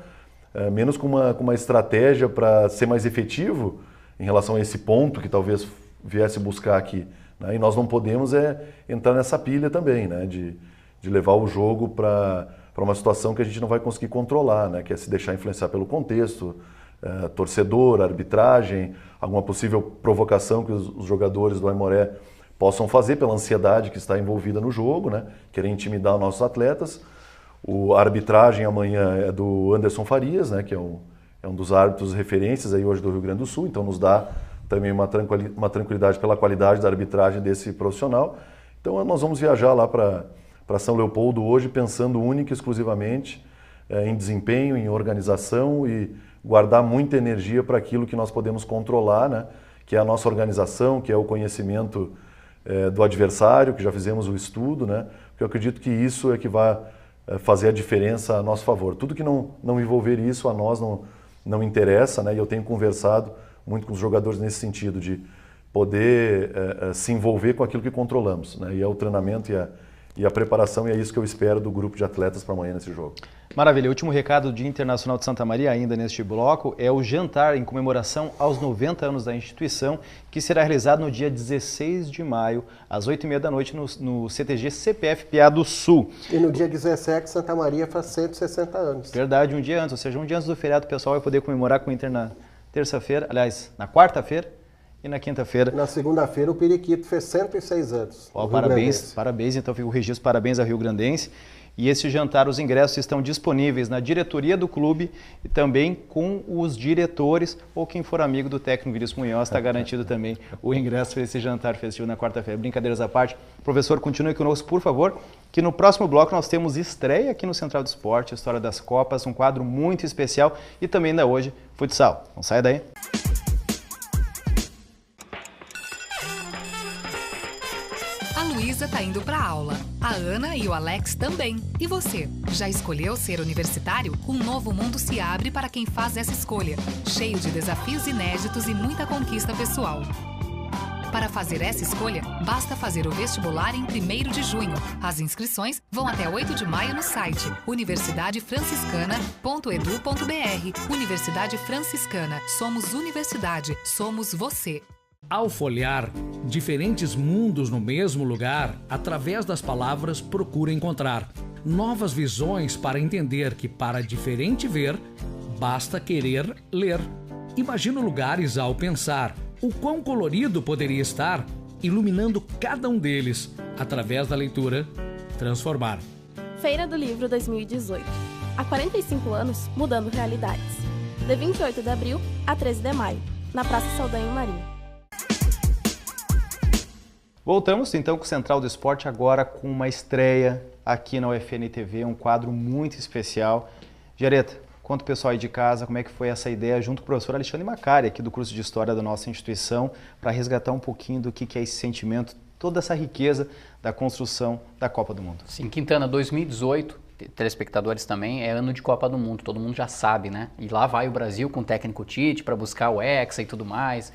menos com uma estratégia para ser mais efetivo em relação a esse ponto que talvez viesse buscar aqui, né? E nós não podemos entrar nessa pilha também, né? De levar o jogo para uma situação que a gente não vai conseguir controlar, né? Que é se deixar influenciar pelo contexto, torcedor, arbitragem, alguma possível provocação que os jogadores do Aimoré possam fazer pela ansiedade que está envolvida no jogo, né? Querer intimidar os nossos atletas. A arbitragem amanhã é do Anderson Farias, né? Que é um dos árbitros referências aí hoje do Rio Grande do Sul, então nos dá também uma tranquilidade pela qualidade da arbitragem desse profissional. Então nós vamos viajar lá para São Leopoldo hoje pensando única e exclusivamente em desempenho, em organização e guardar muita energia para aquilo que nós podemos controlar, né? Que é a nossa organização, que é o conhecimento do adversário, que já fizemos o estudo, né? Porque eu acredito que isso é que vai fazer a diferença a nosso favor. Tudo que não envolver isso a nós não interessa, né? E eu tenho conversado muito com os jogadores nesse sentido, de poder se envolver com aquilo que controlamos, né? E é o treinamento e a preparação, e é isso que eu espero do grupo de atletas para amanhã nesse jogo. Maravilha. O último recado do Dia Internacional de Santa Maria, ainda neste bloco, é o jantar em comemoração aos 90 anos da instituição, que será realizado no dia 16 de maio, às 8h30 da noite, no CTG CPF Piá do Sul. E no dia 17, Santa Maria faz 160 anos. Verdade, um dia antes, ou seja, um dia antes do feriado, o pessoal vai poder comemorar com o Inter na terça-feira, aliás, na quarta-feira e na quinta-feira. Na segunda-feira, o Periquito fez 106 anos. Parabéns, então fica o registro, parabéns ao Rio Grandense. E esse jantar, os ingressos estão disponíveis na diretoria do clube e também com os diretores ou quem for amigo do técnico Vinícius Munhoz, está garantido também o ingresso para esse jantar festivo na quarta-feira. Brincadeiras à parte. Professor, continue conosco, por favor, que no próximo bloco nós temos estreia aqui no Central do Esporte, História das Copas, um quadro muito especial e também ainda hoje, futsal. Não saia daí. A Luísa tá indo pra aula. A Ana e o Alex também. E você? Já escolheu ser universitário? Um novo mundo se abre para quem faz essa escolha, cheio de desafios inéditos e muita conquista pessoal. Para fazer essa escolha, basta fazer o vestibular em 1º de junho. As inscrições vão até 8 de maio no site universidadefranciscana.edu.br. Universidade Franciscana. Somos universidade. Somos você. Ao folhear diferentes mundos no mesmo lugar, através das palavras procura encontrar novas visões para entender que para diferente ver, basta querer ler. Imagino lugares ao pensar o quão colorido poderia estar, iluminando cada um deles, através da leitura, transformar. Feira do Livro 2018. Há 45 anos, mudando realidades. De 28 de abril a 13 de maio, na Praça Saldanha Marinho. Voltamos então com o Central do Esporte agora com uma estreia aqui na UFN TV, um quadro muito especial. Gereta, conta o pessoal aí de casa como é que foi essa ideia junto com o professor Alexandre Macari, aqui do curso de História da nossa instituição, para resgatar um pouquinho do que é esse sentimento, toda essa riqueza da construção da Copa do Mundo. Sim, Quintana, 2018, telespectadores também, é ano de Copa do Mundo, todo mundo já sabe, né? E lá vai o Brasil com o técnico Tite para buscar o Hexa e tudo mais.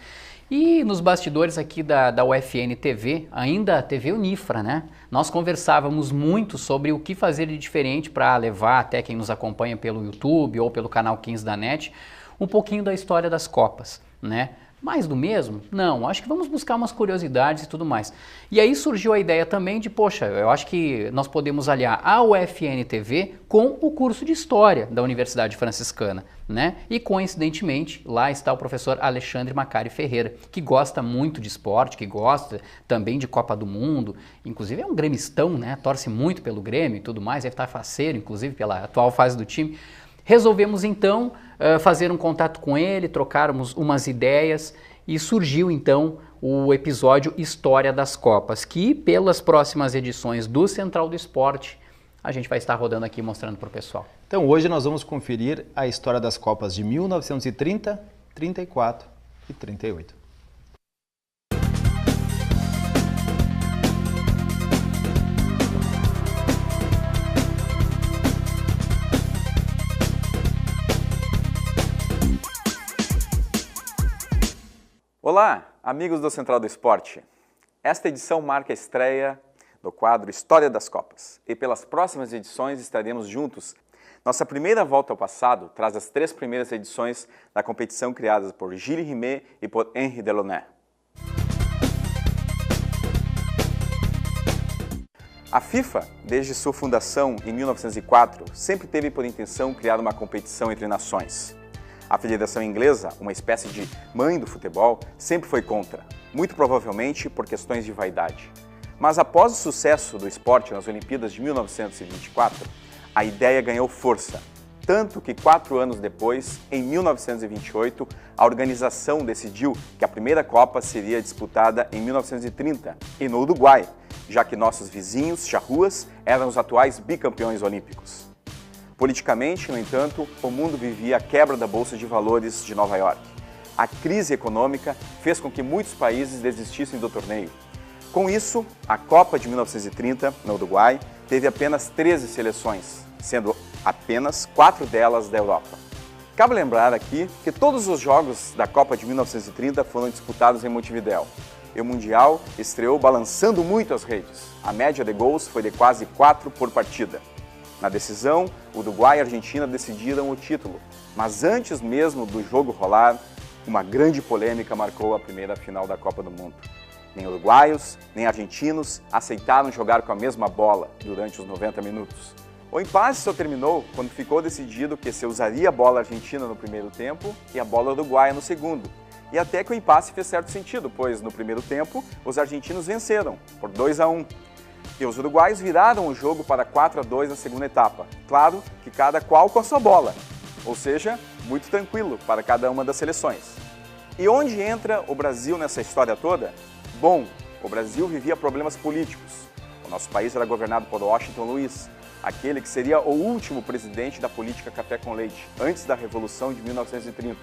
E nos bastidores aqui da UFN TV, ainda a TV Unifra, né? Nós conversávamos muito sobre o que fazer de diferente para levar até quem nos acompanha pelo YouTube ou pelo canal 15 da NET, um pouquinho da história das Copas, né? Mais do mesmo? Não, acho que vamos buscar umas curiosidades e tudo mais. E aí surgiu a ideia também de, poxa, eu acho que nós podemos aliar a UFN TV com o curso de História da Universidade Franciscana, né? E coincidentemente, lá está o professor Alexandre Macari Ferreira, que gosta muito de esporte, que gosta também de Copa do Mundo, inclusive é um gremistão, né? Torce muito pelo Grêmio e tudo mais, deve estar faceiro, inclusive, pela atual fase do time. Resolvemos então fazer um contato com ele, trocarmos umas ideias e surgiu então o episódio História das Copas, que pelas próximas edições do Central do Esporte a gente vai estar rodando aqui mostrando para o pessoal. Então hoje nós vamos conferir a história das Copas de 1930, 34 e 38. Olá, amigos do Central do Esporte. Esta edição marca a estreia do quadro História das Copas. E pelas próximas edições estaremos juntos. Nossa primeira volta ao passado traz as 3 primeiras edições da competição criadas por Gilles Rimet e por Henri Delaunay. A FIFA, desde sua fundação em 1904, sempre teve por intenção criar uma competição entre nações. A Federação Inglesa, uma espécie de mãe do futebol, sempre foi contra, muito provavelmente por questões de vaidade. Mas após o sucesso do esporte nas Olimpíadas de 1924, a ideia ganhou força, tanto que 4 anos depois, em 1928, a organização decidiu que a primeira Copa seria disputada em 1930 e no Uruguai, já que nossos vizinhos, charrúas, eram os atuais bicampeões olímpicos. Politicamente, no entanto, o mundo vivia a quebra da Bolsa de Valores de Nova York. A crise econômica fez com que muitos países desistissem do torneio. Com isso, a Copa de 1930, no Uruguai, teve apenas 13 seleções, sendo apenas 4 delas da Europa. Cabe lembrar aqui que todos os jogos da Copa de 1930 foram disputados em Montevidéu. E o Mundial estreou balançando muito as redes. A média de gols foi de quase 4 por partida. Na decisão, Uruguai e Argentina decidiram o título, mas antes mesmo do jogo rolar, uma grande polêmica marcou a primeira final da Copa do Mundo. Nem uruguaios, nem argentinos aceitaram jogar com a mesma bola durante os 90 minutos. O empate só terminou quando ficou decidido que se usaria a bola argentina no primeiro tempo e a bola uruguaia no segundo. E até que o empate fez certo sentido, pois no primeiro tempo os argentinos venceram por 2-1. E os uruguaios viraram o jogo para 4-2 na segunda etapa. Claro que cada qual com a sua bola, ou seja, muito tranquilo para cada uma das seleções. E onde entra o Brasil nessa história toda? Bom, o Brasil vivia problemas políticos. O nosso país era governado por Washington Luiz, aquele que seria o último presidente da política café com leite, antes da Revolução de 1930.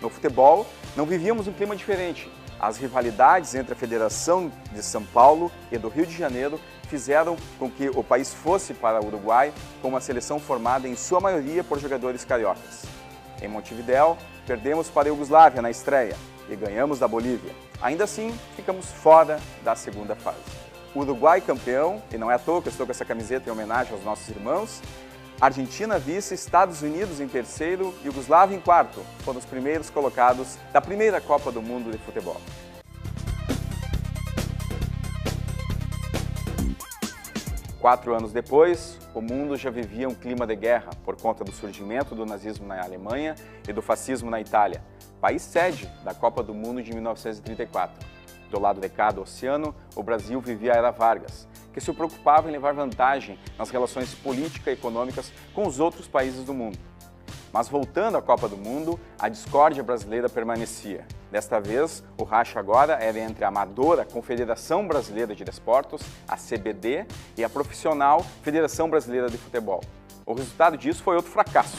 No futebol, não vivíamos um clima diferente. As rivalidades entre a Federação de São Paulo e do Rio de Janeiro fizeram com que o país fosse para o Uruguai com uma seleção formada em sua maioria por jogadores cariocas. Em Montevidéu, perdemos para a Iugoslávia na estreia e ganhamos da Bolívia. Ainda assim, ficamos fora da segunda fase. O Uruguai campeão, e não é à toa que eu estou com essa camiseta em homenagem aos nossos irmãos, Argentina vice, Estados Unidos em terceiro e Iugoslávia em quarto, foram os primeiros colocados da primeira Copa do Mundo de futebol. Quatro anos depois, o mundo já vivia um clima de guerra por conta do surgimento do nazismo na Alemanha e do fascismo na Itália, país sede da Copa do Mundo de 1934. Do lado de cá do oceano, o Brasil vivia a Era Vargas, que se preocupava em levar vantagem nas relações políticas e econômicas com os outros países do mundo. Mas voltando à Copa do Mundo, a discórdia brasileira permanecia. Desta vez, o racha agora era entre a amadora Confederação Brasileira de Desportos, a CBD, e a profissional Federação Brasileira de Futebol. O resultado disso foi outro fracasso.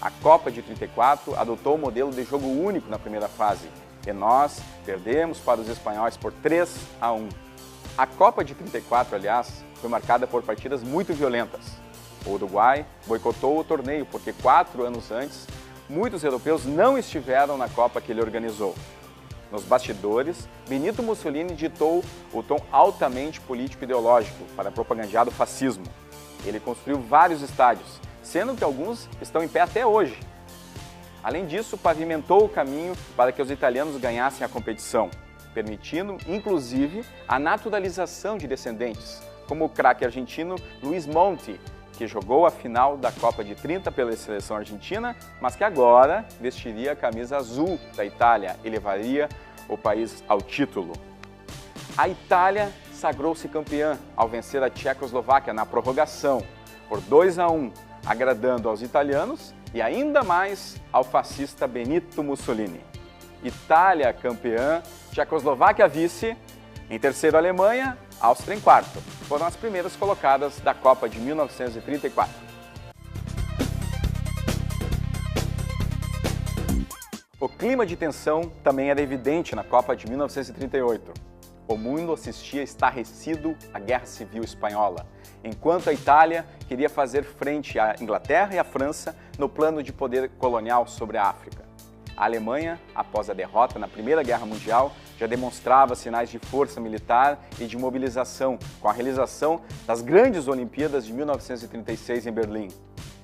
A Copa de 34 adotou o modelo de jogo único na primeira fase e nós perdemos para os espanhóis por 3-1. A Copa de 34, aliás, foi marcada por partidas muito violentas. O Uruguai boicotou o torneio porque 4 anos antes, muitos europeus não estiveram na Copa que ele organizou. Nos bastidores, Benito Mussolini ditou o tom altamente político-ideológico para propagandear o fascismo. Ele construiu vários estádios, sendo que alguns estão em pé até hoje. Além disso, pavimentou o caminho para que os italianos ganhassem a competição, permitindo, inclusive, a naturalização de descendentes, como o craque argentino Luiz Monti, que jogou a final da Copa de 30 pela seleção argentina, mas que agora vestiria a camisa azul da Itália e levaria o país ao título. A Itália sagrou-se campeã ao vencer a Tchecoslováquia na prorrogação, por 2-1, agradando aos italianos e ainda mais ao fascista Benito Mussolini. Itália campeã, Tchecoslováquia vice, em terceiro Alemanha, Áustria em quarto. Foram as primeiras colocadas da Copa de 1934. O clima de tensão também era evidente na Copa de 1938. O mundo assistia estarrecido à Guerra Civil Espanhola, enquanto a Itália queria fazer frente à Inglaterra e à França no plano de poder colonial sobre a África. A Alemanha, após a derrota na Primeira Guerra Mundial, já demonstrava sinais de força militar e de mobilização com a realização das grandes Olimpíadas de 1936 em Berlim.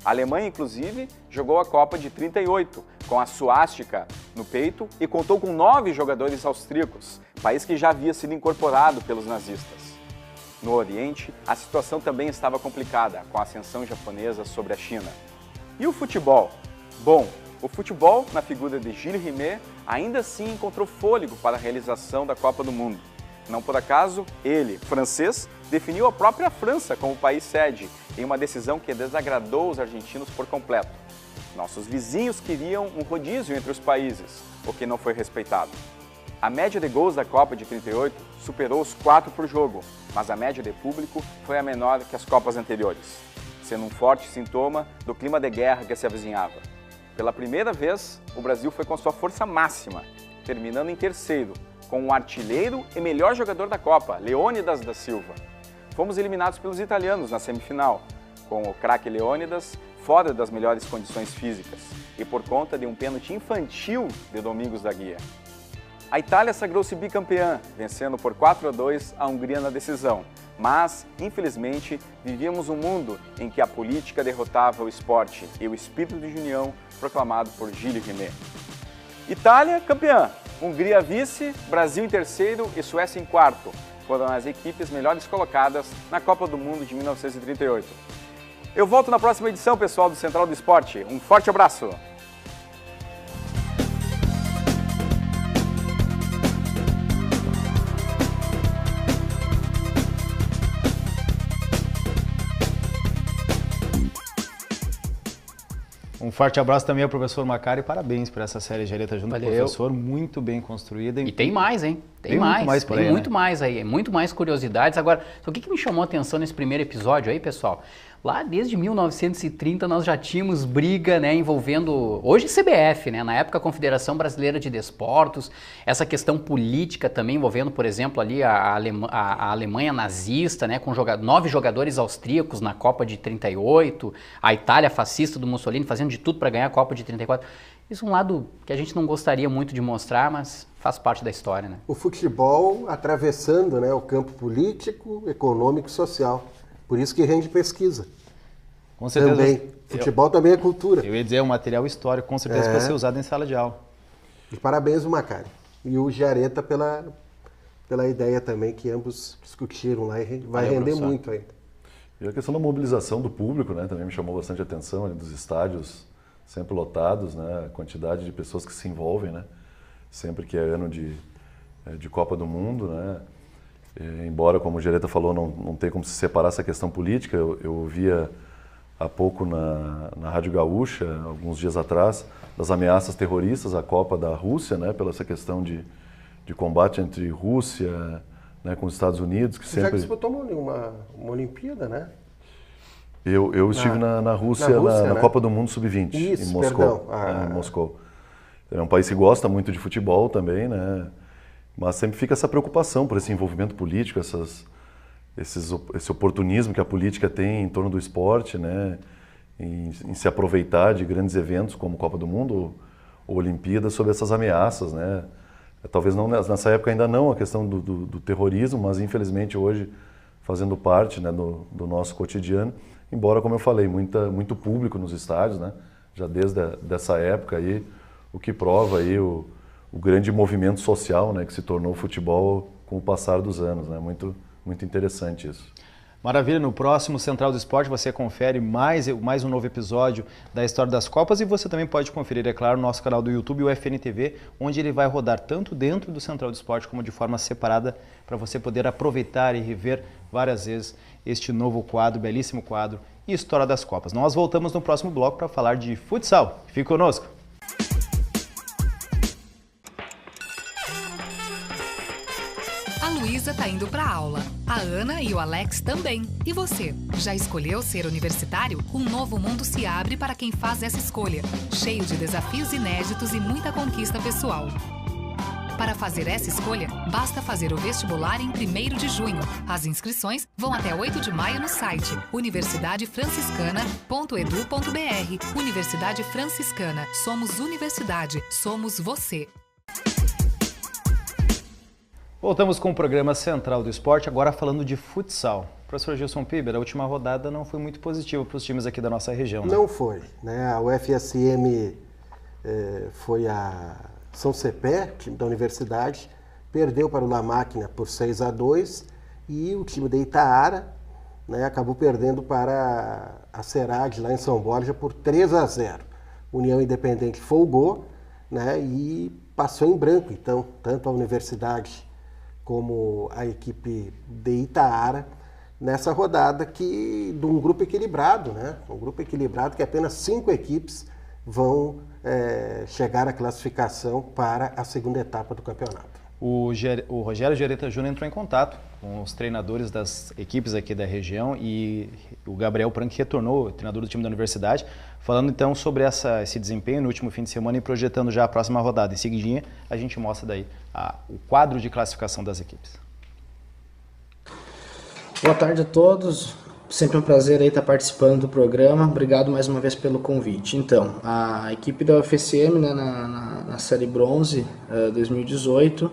A Alemanha, inclusive, jogou a Copa de 38, com a suástica no peito e contou com 9 jogadores austríacos, país que já havia sido incorporado pelos nazistas. No Oriente, a situação também estava complicada, com a ascensão japonesa sobre a China. E o futebol? Bom, o futebol, na figura de Gilles Rimet, ainda assim encontrou fôlego para a realização da Copa do Mundo. Não por acaso, ele, francês, definiu a própria França como país sede, em uma decisão que desagradou os argentinos por completo. Nossos vizinhos queriam um rodízio entre os países, o que não foi respeitado. A média de gols da Copa de 38 superou os 4 por jogo, mas a média de público foi a menor que as Copas anteriores, sendo um forte sintoma do clima de guerra que se avizinhava. Pela primeira vez, o Brasil foi com sua força máxima, terminando em terceiro, com o artilheiro e melhor jogador da Copa, Leônidas da Silva. Fomos eliminados pelos italianos na semifinal, com o craque Leônidas fora das melhores condições físicas e por conta de um pênalti infantil de Domingos da Guia. A Itália sagrou-se bicampeã, vencendo por 4-2 a Hungria na decisão, mas, infelizmente, vivíamos um mundo em que a política derrotava o esporte e o espírito de união proclamado por Gilles Rimet. Itália campeã, Hungria vice, Brasil em terceiro e Suécia em quarto. Foram as equipes melhores colocadas na Copa do Mundo de 1938. Eu volto na próxima edição, pessoal do Central do Esporte. Um forte abraço! Um forte abraço também ao professor Macari e parabéns por essa série Jareta junto com o professor, muito bem construída. E tem mais, hein? Tem muito mais aí, muito mais curiosidades. Agora, o que me chamou a atenção nesse primeiro episódio aí, pessoal? Lá desde 1930 nós já tínhamos briga, né, envolvendo, hoje CBF, né, na época a Confederação Brasileira de Desportos, essa questão política também envolvendo, por exemplo, ali a Alemanha nazista, né, com 9 jogadores austríacos na Copa de 38, a Itália fascista do Mussolini fazendo de tudo para ganhar a Copa de 34. Isso é um lado que a gente não gostaria muito de mostrar, mas faz parte da história, né? O futebol atravessando, né, o campo político, econômico e social. Por isso que rende pesquisa. Com certeza. Também. Futebol também é cultura. Eu ia dizer, é um material histórico, com certeza para ser usado em sala de aula. E parabéns o Macari. E o Jareta pela ideia também que ambos discutiram lá e vai render professor. Muito ainda. E a questão da mobilização do público, né, também me chamou bastante atenção, ali, dos estádios sempre lotados, né, a quantidade de pessoas que se envolvem, né, sempre que é ano de Copa do Mundo, né. Embora, como o Jareta falou, não tem como se separar essa questão política, eu ouvia há pouco na Rádio Gaúcha, alguns dias atrás, das ameaças terroristas à Copa da Rússia, né, pela essa questão de combate entre Rússia, né, com os Estados Unidos. Que sempre... Já disputou uma Olimpíada, né? Eu estive na Rússia, na Copa do Mundo Sub-20, em Moscou. Em Moscou. É um país que gosta muito de futebol também, né? Mas sempre fica essa preocupação por esse envolvimento político, esse oportunismo que a política tem em torno do esporte, né? Em se aproveitar de grandes eventos como Copa do Mundo ou Olimpíadas sobre essas ameaças, né? Talvez não nessa época ainda não a questão do terrorismo, mas infelizmente hoje fazendo parte, né, do nosso cotidiano, embora, como eu falei, muito público nos estádios, né? Já desde dessa época aí, o que prova aí o grande movimento social, né, que se tornou o futebol com o passar dos anos, né? Muito interessante isso. Maravilha, no próximo Central do Esporte você confere mais um novo episódio da história das Copas e você também pode conferir, é claro, no nosso canal do YouTube, o FN TV, onde ele vai rodar tanto dentro do Central do Esporte como de forma separada para você poder aproveitar e rever várias vezes este novo quadro, belíssimo quadro, História das Copas. Nós voltamos no próximo bloco para falar de futsal. Fique conosco! A Luísa tá indo pra aula. A Ana e o Alex também. E você? Já escolheu ser universitário? Um novo mundo se abre para quem faz essa escolha. Cheio de desafios inéditos e muita conquista pessoal. Para fazer essa escolha, basta fazer o vestibular em 1º de junho. As inscrições vão até 8 de maio no site universidadefranciscana.edu.br. Universidade Franciscana. Somos universidade. Somos você. Voltamos com o programa Central do Esporte, agora falando de futsal. Professor Gilson Piber, a última rodada não foi muito positiva para os times aqui da nossa região, né? Não foi, né? A UFSM foi a São Cepé, time da universidade, perdeu para o La Máquina por 6-2 e o time de Itaara, né, acabou perdendo para a Serad lá em São Borja por 3-0. União Independente folgou, né, e passou em branco, então, tanto a universidade como a equipe de Itaara, nessa rodada de um grupo equilibrado, né? Um grupo equilibrado que apenas 5 equipes vão chegar à classificação para a segunda etapa do campeonato. O Rogério Gereta Júnior entrou em contato com os treinadores das equipes aqui da região e o Gabriel Prank retornou, treinador do time da universidade, falando então sobre esse desempenho no último fim de semana e projetando já a próxima rodada. Em seguidinha, a gente mostra daí o quadro de classificação das equipes. Boa tarde a todos. Sempre um prazer aí estar participando do programa. Obrigado mais uma vez pelo convite. Então, a equipe da UFSM, né, na Série Bronze 2018,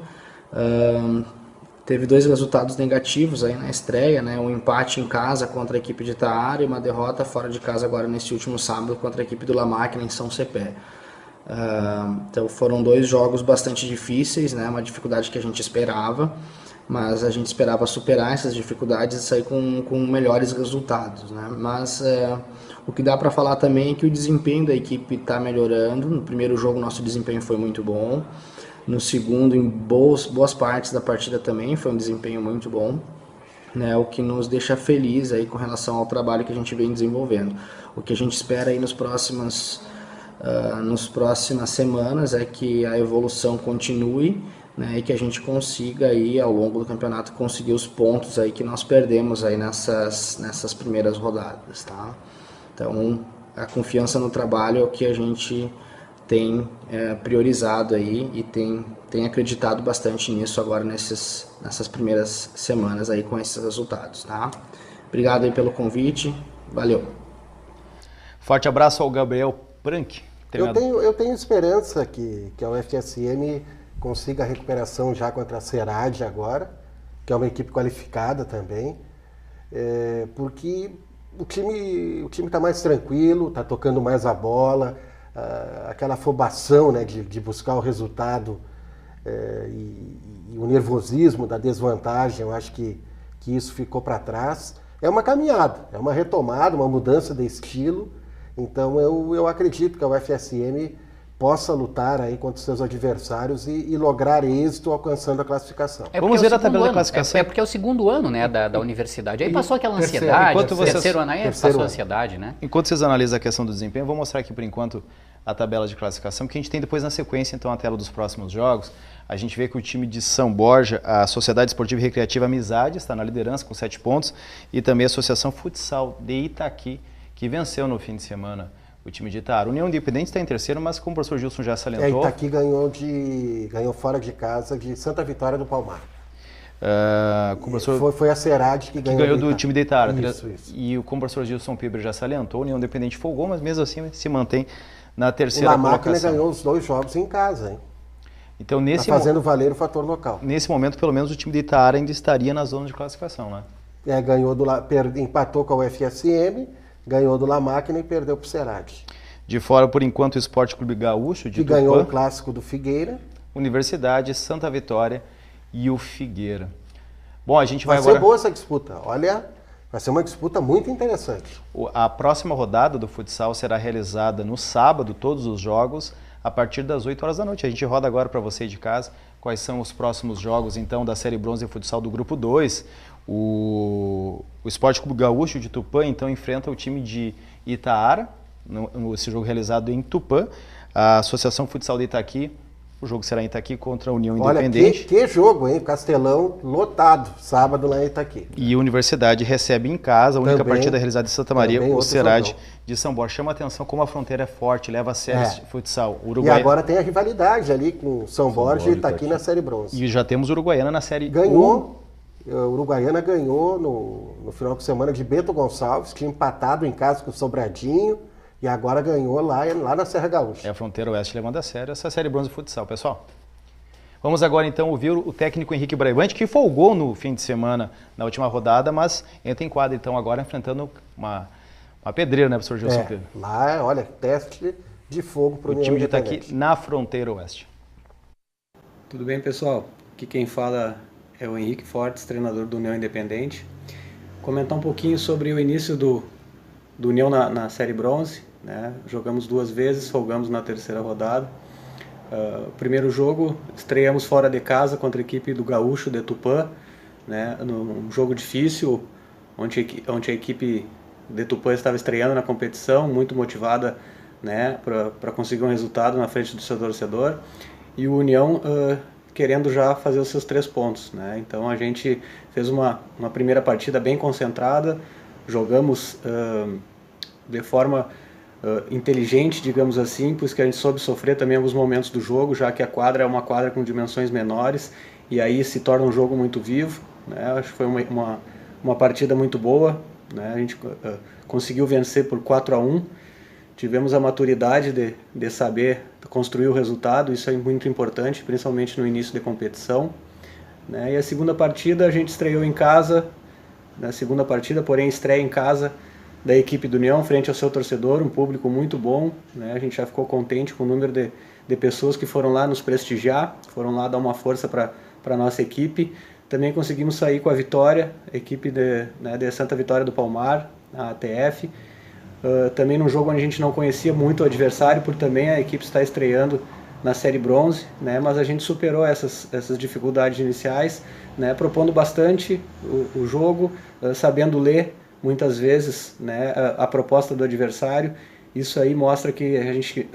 teve 2 resultados negativos aí na estreia, né? Um empate em casa contra a equipe de Itaara e uma derrota fora de casa agora nesse último sábado contra a equipe do La Máquina em São Cepé. Então foram 2 jogos bastante difíceis, né? Uma dificuldade que a gente esperava, mas a gente esperava superar essas dificuldades e sair com melhores resultados, né? Mas o que dá para falar também é que o desempenho da equipe está melhorando. No primeiro jogo nosso desempenho foi muito bom, no segundo, em boas partes da partida também foi um desempenho muito bom, né? O que nos deixa feliz aí com relação ao trabalho que a gente vem desenvolvendo. O que a gente espera aí nas próximas semanas é que a evolução continue, né, e que a gente consiga aí ao longo do campeonato conseguir os pontos aí que nós perdemos aí nessas primeiras rodadas, tá? Então a confiança no trabalho é o que a gente tem priorizado aí e tem acreditado bastante nisso agora nessas primeiras semanas aí com esses resultados, tá? Obrigado aí pelo convite, valeu. Forte abraço ao Gabriel Prank. Eu tenho esperança que a UFSM consiga a recuperação já contra a Serad agora, que é uma equipe qualificada também, porque o time está mais tranquilo, está tocando mais a bola, aquela afobação, né, de buscar o resultado e o nervosismo da desvantagem, eu acho que isso ficou para trás. É uma caminhada, é uma retomada, uma mudança de estilo, então eu acredito que a UFSM possa lutar aí contra os seus adversários e lograr êxito alcançando a classificação. Vamos ver a tabela de classificação. É porque é o segundo ano, né, da universidade. Aí passou aquela ansiedade, terceiro ano aí passou a ansiedade, né? Enquanto vocês analisam a questão do desempenho, eu vou mostrar aqui por enquanto a tabela de classificação, que a gente tem depois na sequência, então, a tela dos próximos jogos. A gente vê que o time de São Borja, a Sociedade Esportiva e Recreativa Amizade, está na liderança com 7 pontos, e também a Associação Futsal de Itaqui, que venceu no fim de semana o time de Itaara. União Independente está em terceiro, mas como o professor Gilson já salientou... Itaqui ganhou fora de casa de Santa Vitória do Palmar. Foi a Serad que ganhou do time de Itaara. Isso. E como o professor Gilson Piber já salientou, a União Independente folgou, mas mesmo assim se mantém na terceira colocação. A Máquina ganhou os 2 jogos em casa, hein? Então, fazendo valer o fator local. Nesse momento, pelo menos, o time de Itaara ainda estaria na zona de classificação, né? Empatou com a UFSM, ganhou do La Máquina e perdeu para o Serad. De fora, por enquanto, o Esporte Clube Gaúcho de Tupã, ganhou o clássico do Figueira. Universidade, Santa Vitória e o Figueira. Bom, a gente vai agora... Vai ser boa essa disputa. Olha, vai ser uma disputa muito interessante. A próxima rodada do futsal será realizada no sábado, todos os jogos, a partir das 8 horas da noite. A gente roda agora para você de casa quais são os próximos jogos, então, da Série Bronze de Futsal do Grupo 2. O Esporte Clube Gaúcho de Tupã, então, enfrenta o time de Itaara, esse jogo realizado em Tupã. A Associação Futsal de Itaqui, o jogo será em Itaqui contra a União Independente. Que jogo, hein? Castelão lotado, sábado lá em Itaqui. E a Universidade recebe em casa, a única partida realizada em Santa Maria, o Serad de São Borja. Chama a atenção como a fronteira é forte, leva a sério esse futsal. E agora tem a rivalidade ali com São Borja e Itaqui na Série Bronze. E já temos Uruguaiana na Série Uruguaiana ganhou no final de semana de Bento Gonçalves, tinha empatado em casa com o Sobradinho e agora ganhou lá na Serra Gaúcha. É a fronteira oeste levando a sério essa Série Bronze Futsal, pessoal. Vamos agora então ouvir o técnico Henrique Braibante, que folgou no fim de semana na última rodada, mas entra em quadra então agora enfrentando uma pedreira, né, professor Gilson? Lá, olha, teste de fogo para o time de Itaqui na fronteira oeste. Tudo bem, pessoal? Aqui quem fala é o Henrique Fortes, treinador do União Independente. Comentar um pouquinho sobre o início do União na Série Bronze, né? Jogamos 2 vezes, folgamos na terceira rodada. Primeiro jogo, estreamos fora de casa contra a equipe do Gaúcho de Tupã, né? Num jogo difícil, onde a equipe de Tupã estava estreando na competição, muito motivada, né, para conseguir um resultado na frente do seu torcedor. E o União querendo já fazer os seus 3 pontos, né? Então a gente fez uma primeira partida bem concentrada, jogamos de forma inteligente, digamos assim, pois que a gente soube sofrer também alguns momentos do jogo, já que a quadra é uma quadra com dimensões menores e aí se torna um jogo muito vivo, né? Acho que foi uma partida muito boa, né? A gente conseguiu vencer por 4-1, tivemos a maturidade de saber construir o resultado, isso é muito importante, principalmente no início da competição, né? E a segunda partida a gente estreou em casa, na segunda partida, porém estreia em casa da equipe do União, frente ao seu torcedor, um público muito bom, né? A gente já ficou contente com o número de pessoas que foram lá nos prestigiar, foram lá dar uma força para a nossa equipe. Também conseguimos sair com a vitória, a equipe de Santa Vitória do Palmar, a ATF. Também num jogo onde a gente não conhecia muito o adversário, por também a equipe está estreando na Série Bronze, né? Mas a gente superou essas dificuldades iniciais, né? Propondo bastante o jogo, sabendo ler muitas vezes, né, a proposta do adversário. Isso aí mostra que a gente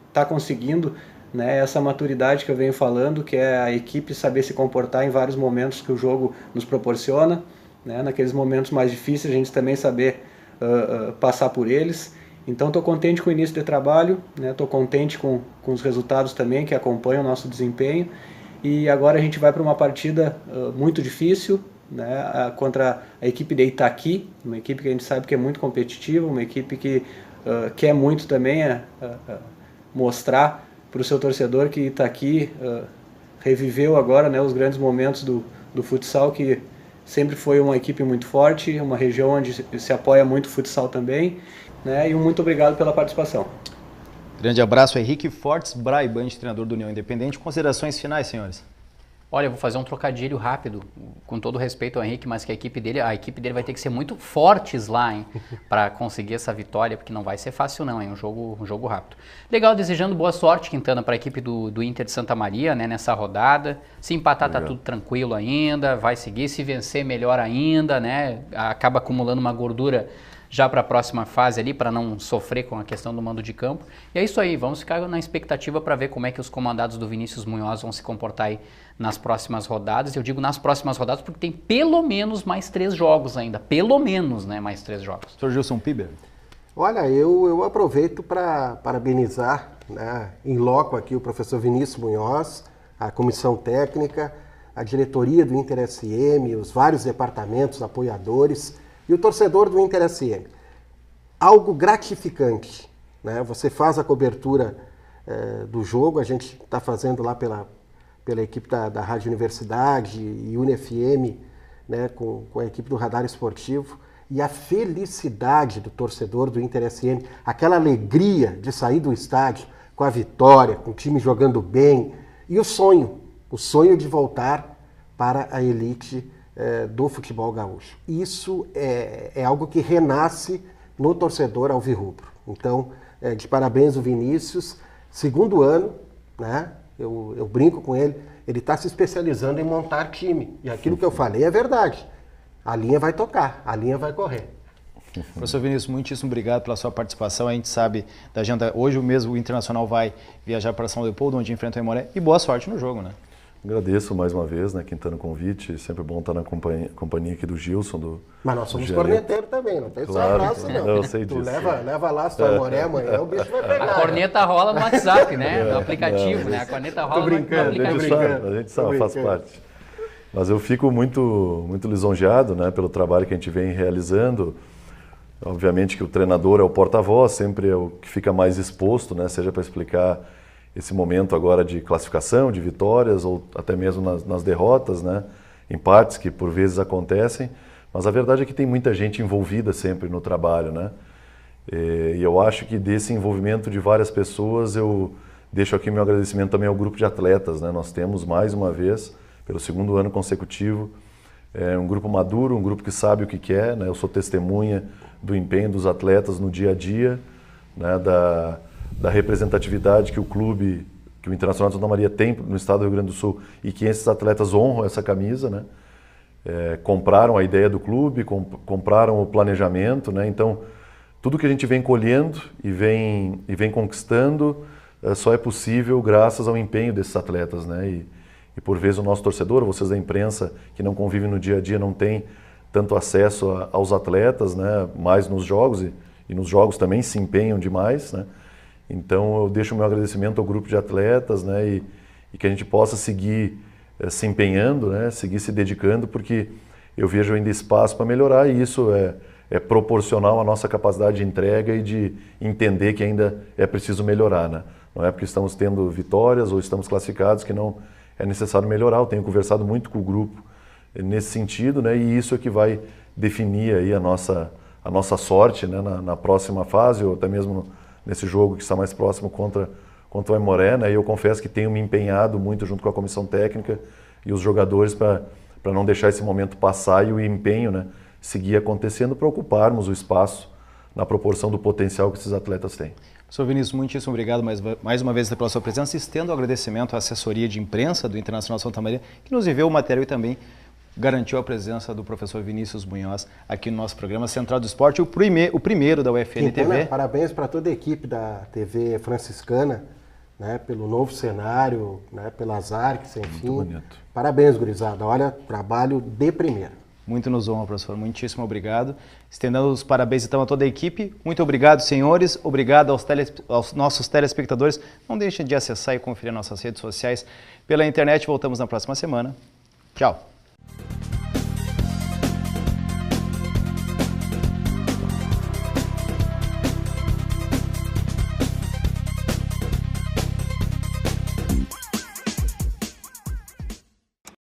está conseguindo, né, essa maturidade que eu venho falando, que é a equipe saber se comportar em vários momentos que o jogo nos proporciona, né? Naqueles momentos mais difíceis a gente também saber passar por eles. Então estou contente com o início de trabalho, estou contente com os resultados também que acompanham o nosso desempenho, e agora a gente vai para uma partida muito difícil, né, contra a equipe de Itaqui, uma equipe que a gente sabe que é muito competitiva, uma equipe que quer muito também mostrar para o seu torcedor que Itaqui reviveu agora, né, os grandes momentos do futsal, que sempre foi uma equipe muito forte, uma região onde se apoia muito o futsal também, né, e muito obrigado pela participação. Grande abraço, Henrique Fortes Braibante, treinador do União Independente. Considerações finais, senhores? Olha, eu vou fazer um trocadilho rápido, com todo respeito ao Henrique, mas que a equipe dele vai ter que ser muito fortes lá, hein, para conseguir essa vitória, porque não vai ser fácil não, hein, um jogo rápido. Legal, desejando boa sorte, Quintana, para a equipe do Inter de Santa Maria, né, nessa rodada. Se empatar tá tudo tranquilo ainda, vai seguir, se vencer melhor ainda, né, acaba acumulando uma gordura já para a próxima fase ali, para não sofrer com a questão do mando de campo. E é isso aí, vamos ficar na expectativa para ver como é que os comandados do Vinícius Munhoz vão se comportar aí nas próximas rodadas. Eu digo nas próximas rodadas porque tem pelo menos mais 3 jogos ainda, pelo menos, né, mais 3 jogos. Sr. Gilson Piber. Olha, eu aproveito para parabenizar, né, em loco aqui o professor Vinícius Munhoz, a comissão técnica, a diretoria do Inter SM, os vários departamentos apoiadores, e o torcedor do Inter SM. Algo gratificante, né? Você faz a cobertura do jogo, a gente está fazendo lá pela equipe da Rádio Universidade e UniFM, né? com a equipe do Radar Esportivo, e a felicidade do torcedor do Inter SM, aquela alegria de sair do estádio com a vitória, com o time jogando bem, e o sonho de voltar para a elite do futebol gaúcho. Isso é algo que renasce no torcedor alvirrubro. Então, de parabéns o Vinícius. Segundo ano, né? Eu brinco com ele, ele está se especializando em montar time. E aquilo que eu falei é verdade. A linha vai tocar, a linha vai correr. Professor Vinícius, muitíssimo obrigado pela sua participação. A gente sabe da agenda. Hoje mesmo o Internacional vai viajar para São Leopoldo, onde enfrenta o Aimoré. E boa sorte no jogo, né? Agradeço mais uma vez, né, Quintana, o convite. Sempre bom estar na companhia aqui do Gilson. Mas nós somos corneteiros também, não tem só abraço, não. Eu sei disso. Leva lá a sua Aimoré amanhã, o bicho vai pegar. A corneta rola no WhatsApp, né? No aplicativo, né? A corneta rola no aplicativo. A gente sabe, faz parte. Mas eu fico muito lisonjeado, né, pelo trabalho que a gente vem realizando. Obviamente que o treinador é o porta-voz, sempre é o que fica mais exposto, né, seja para explicar esse momento agora de classificação, de vitórias, ou até mesmo nas derrotas, né? Empates que por vezes acontecem, mas a verdade é que tem muita gente envolvida sempre no trabalho, né? E eu acho que desse envolvimento de várias pessoas, eu deixo aqui meu agradecimento também ao grupo de atletas, né? Nós temos mais uma vez, pelo 2º ano consecutivo, um grupo maduro, um grupo que sabe o que quer, né? Eu sou testemunha do empenho dos atletas no dia a dia, né? Da representatividade que o clube, que o Internacional de Santa Maria tem no estado do Rio Grande do Sul e que esses atletas honram essa camisa, né? Compraram a ideia do clube, compraram o planejamento, né? Então, tudo que a gente vem colhendo e vem conquistando só é possível graças ao empenho desses atletas, né? E por vezes o nosso torcedor, vocês da imprensa que não convivem no dia a dia, não tem tanto acesso aos atletas, né? Mais nos jogos e nos jogos também se empenham demais, né? Então eu deixo o meu agradecimento ao grupo de atletas, né, e que a gente possa seguir se empenhando, né, seguir se dedicando, porque eu vejo ainda espaço para melhorar e isso é proporcional à nossa capacidade de entrega e de entender que ainda é preciso melhorar, né? Não é porque estamos tendo vitórias ou estamos classificados que não é necessário melhorar. Eu tenho conversado muito com o grupo nesse sentido, né, e isso é que vai definir aí a nossa sorte, né, na próxima fase ou até mesmo nesse jogo que está mais próximo contra o Aimoré, né? E eu confesso que tenho me empenhado muito junto com a comissão técnica e os jogadores para não deixar esse momento passar e o empenho, né, seguir acontecendo para ocuparmos o espaço na proporção do potencial que esses atletas têm. Professor Vinícius, muitíssimo obrigado mais uma vez pela sua presença. Estendo o agradecimento à assessoria de imprensa do Internacional de Santa Maria, que nos enviou o material e também garantiu a presença do professor Vinícius Munhoz aqui no nosso programa Central do Esporte, o primeiro da UFN TV. Parabéns para toda a equipe da TV franciscana, né, pelo novo cenário, né, pelas artes, enfim. Muito bonito. Parabéns, gurizada. Olha, trabalho de primeira. Muito nos honra, professor. Muitíssimo obrigado. Estendendo os parabéns então a toda a equipe. Muito obrigado, senhores. Obrigado aos nossos telespectadores. Não deixem de acessar e conferir nossas redes sociais pela internet. Voltamos na próxima semana. Tchau.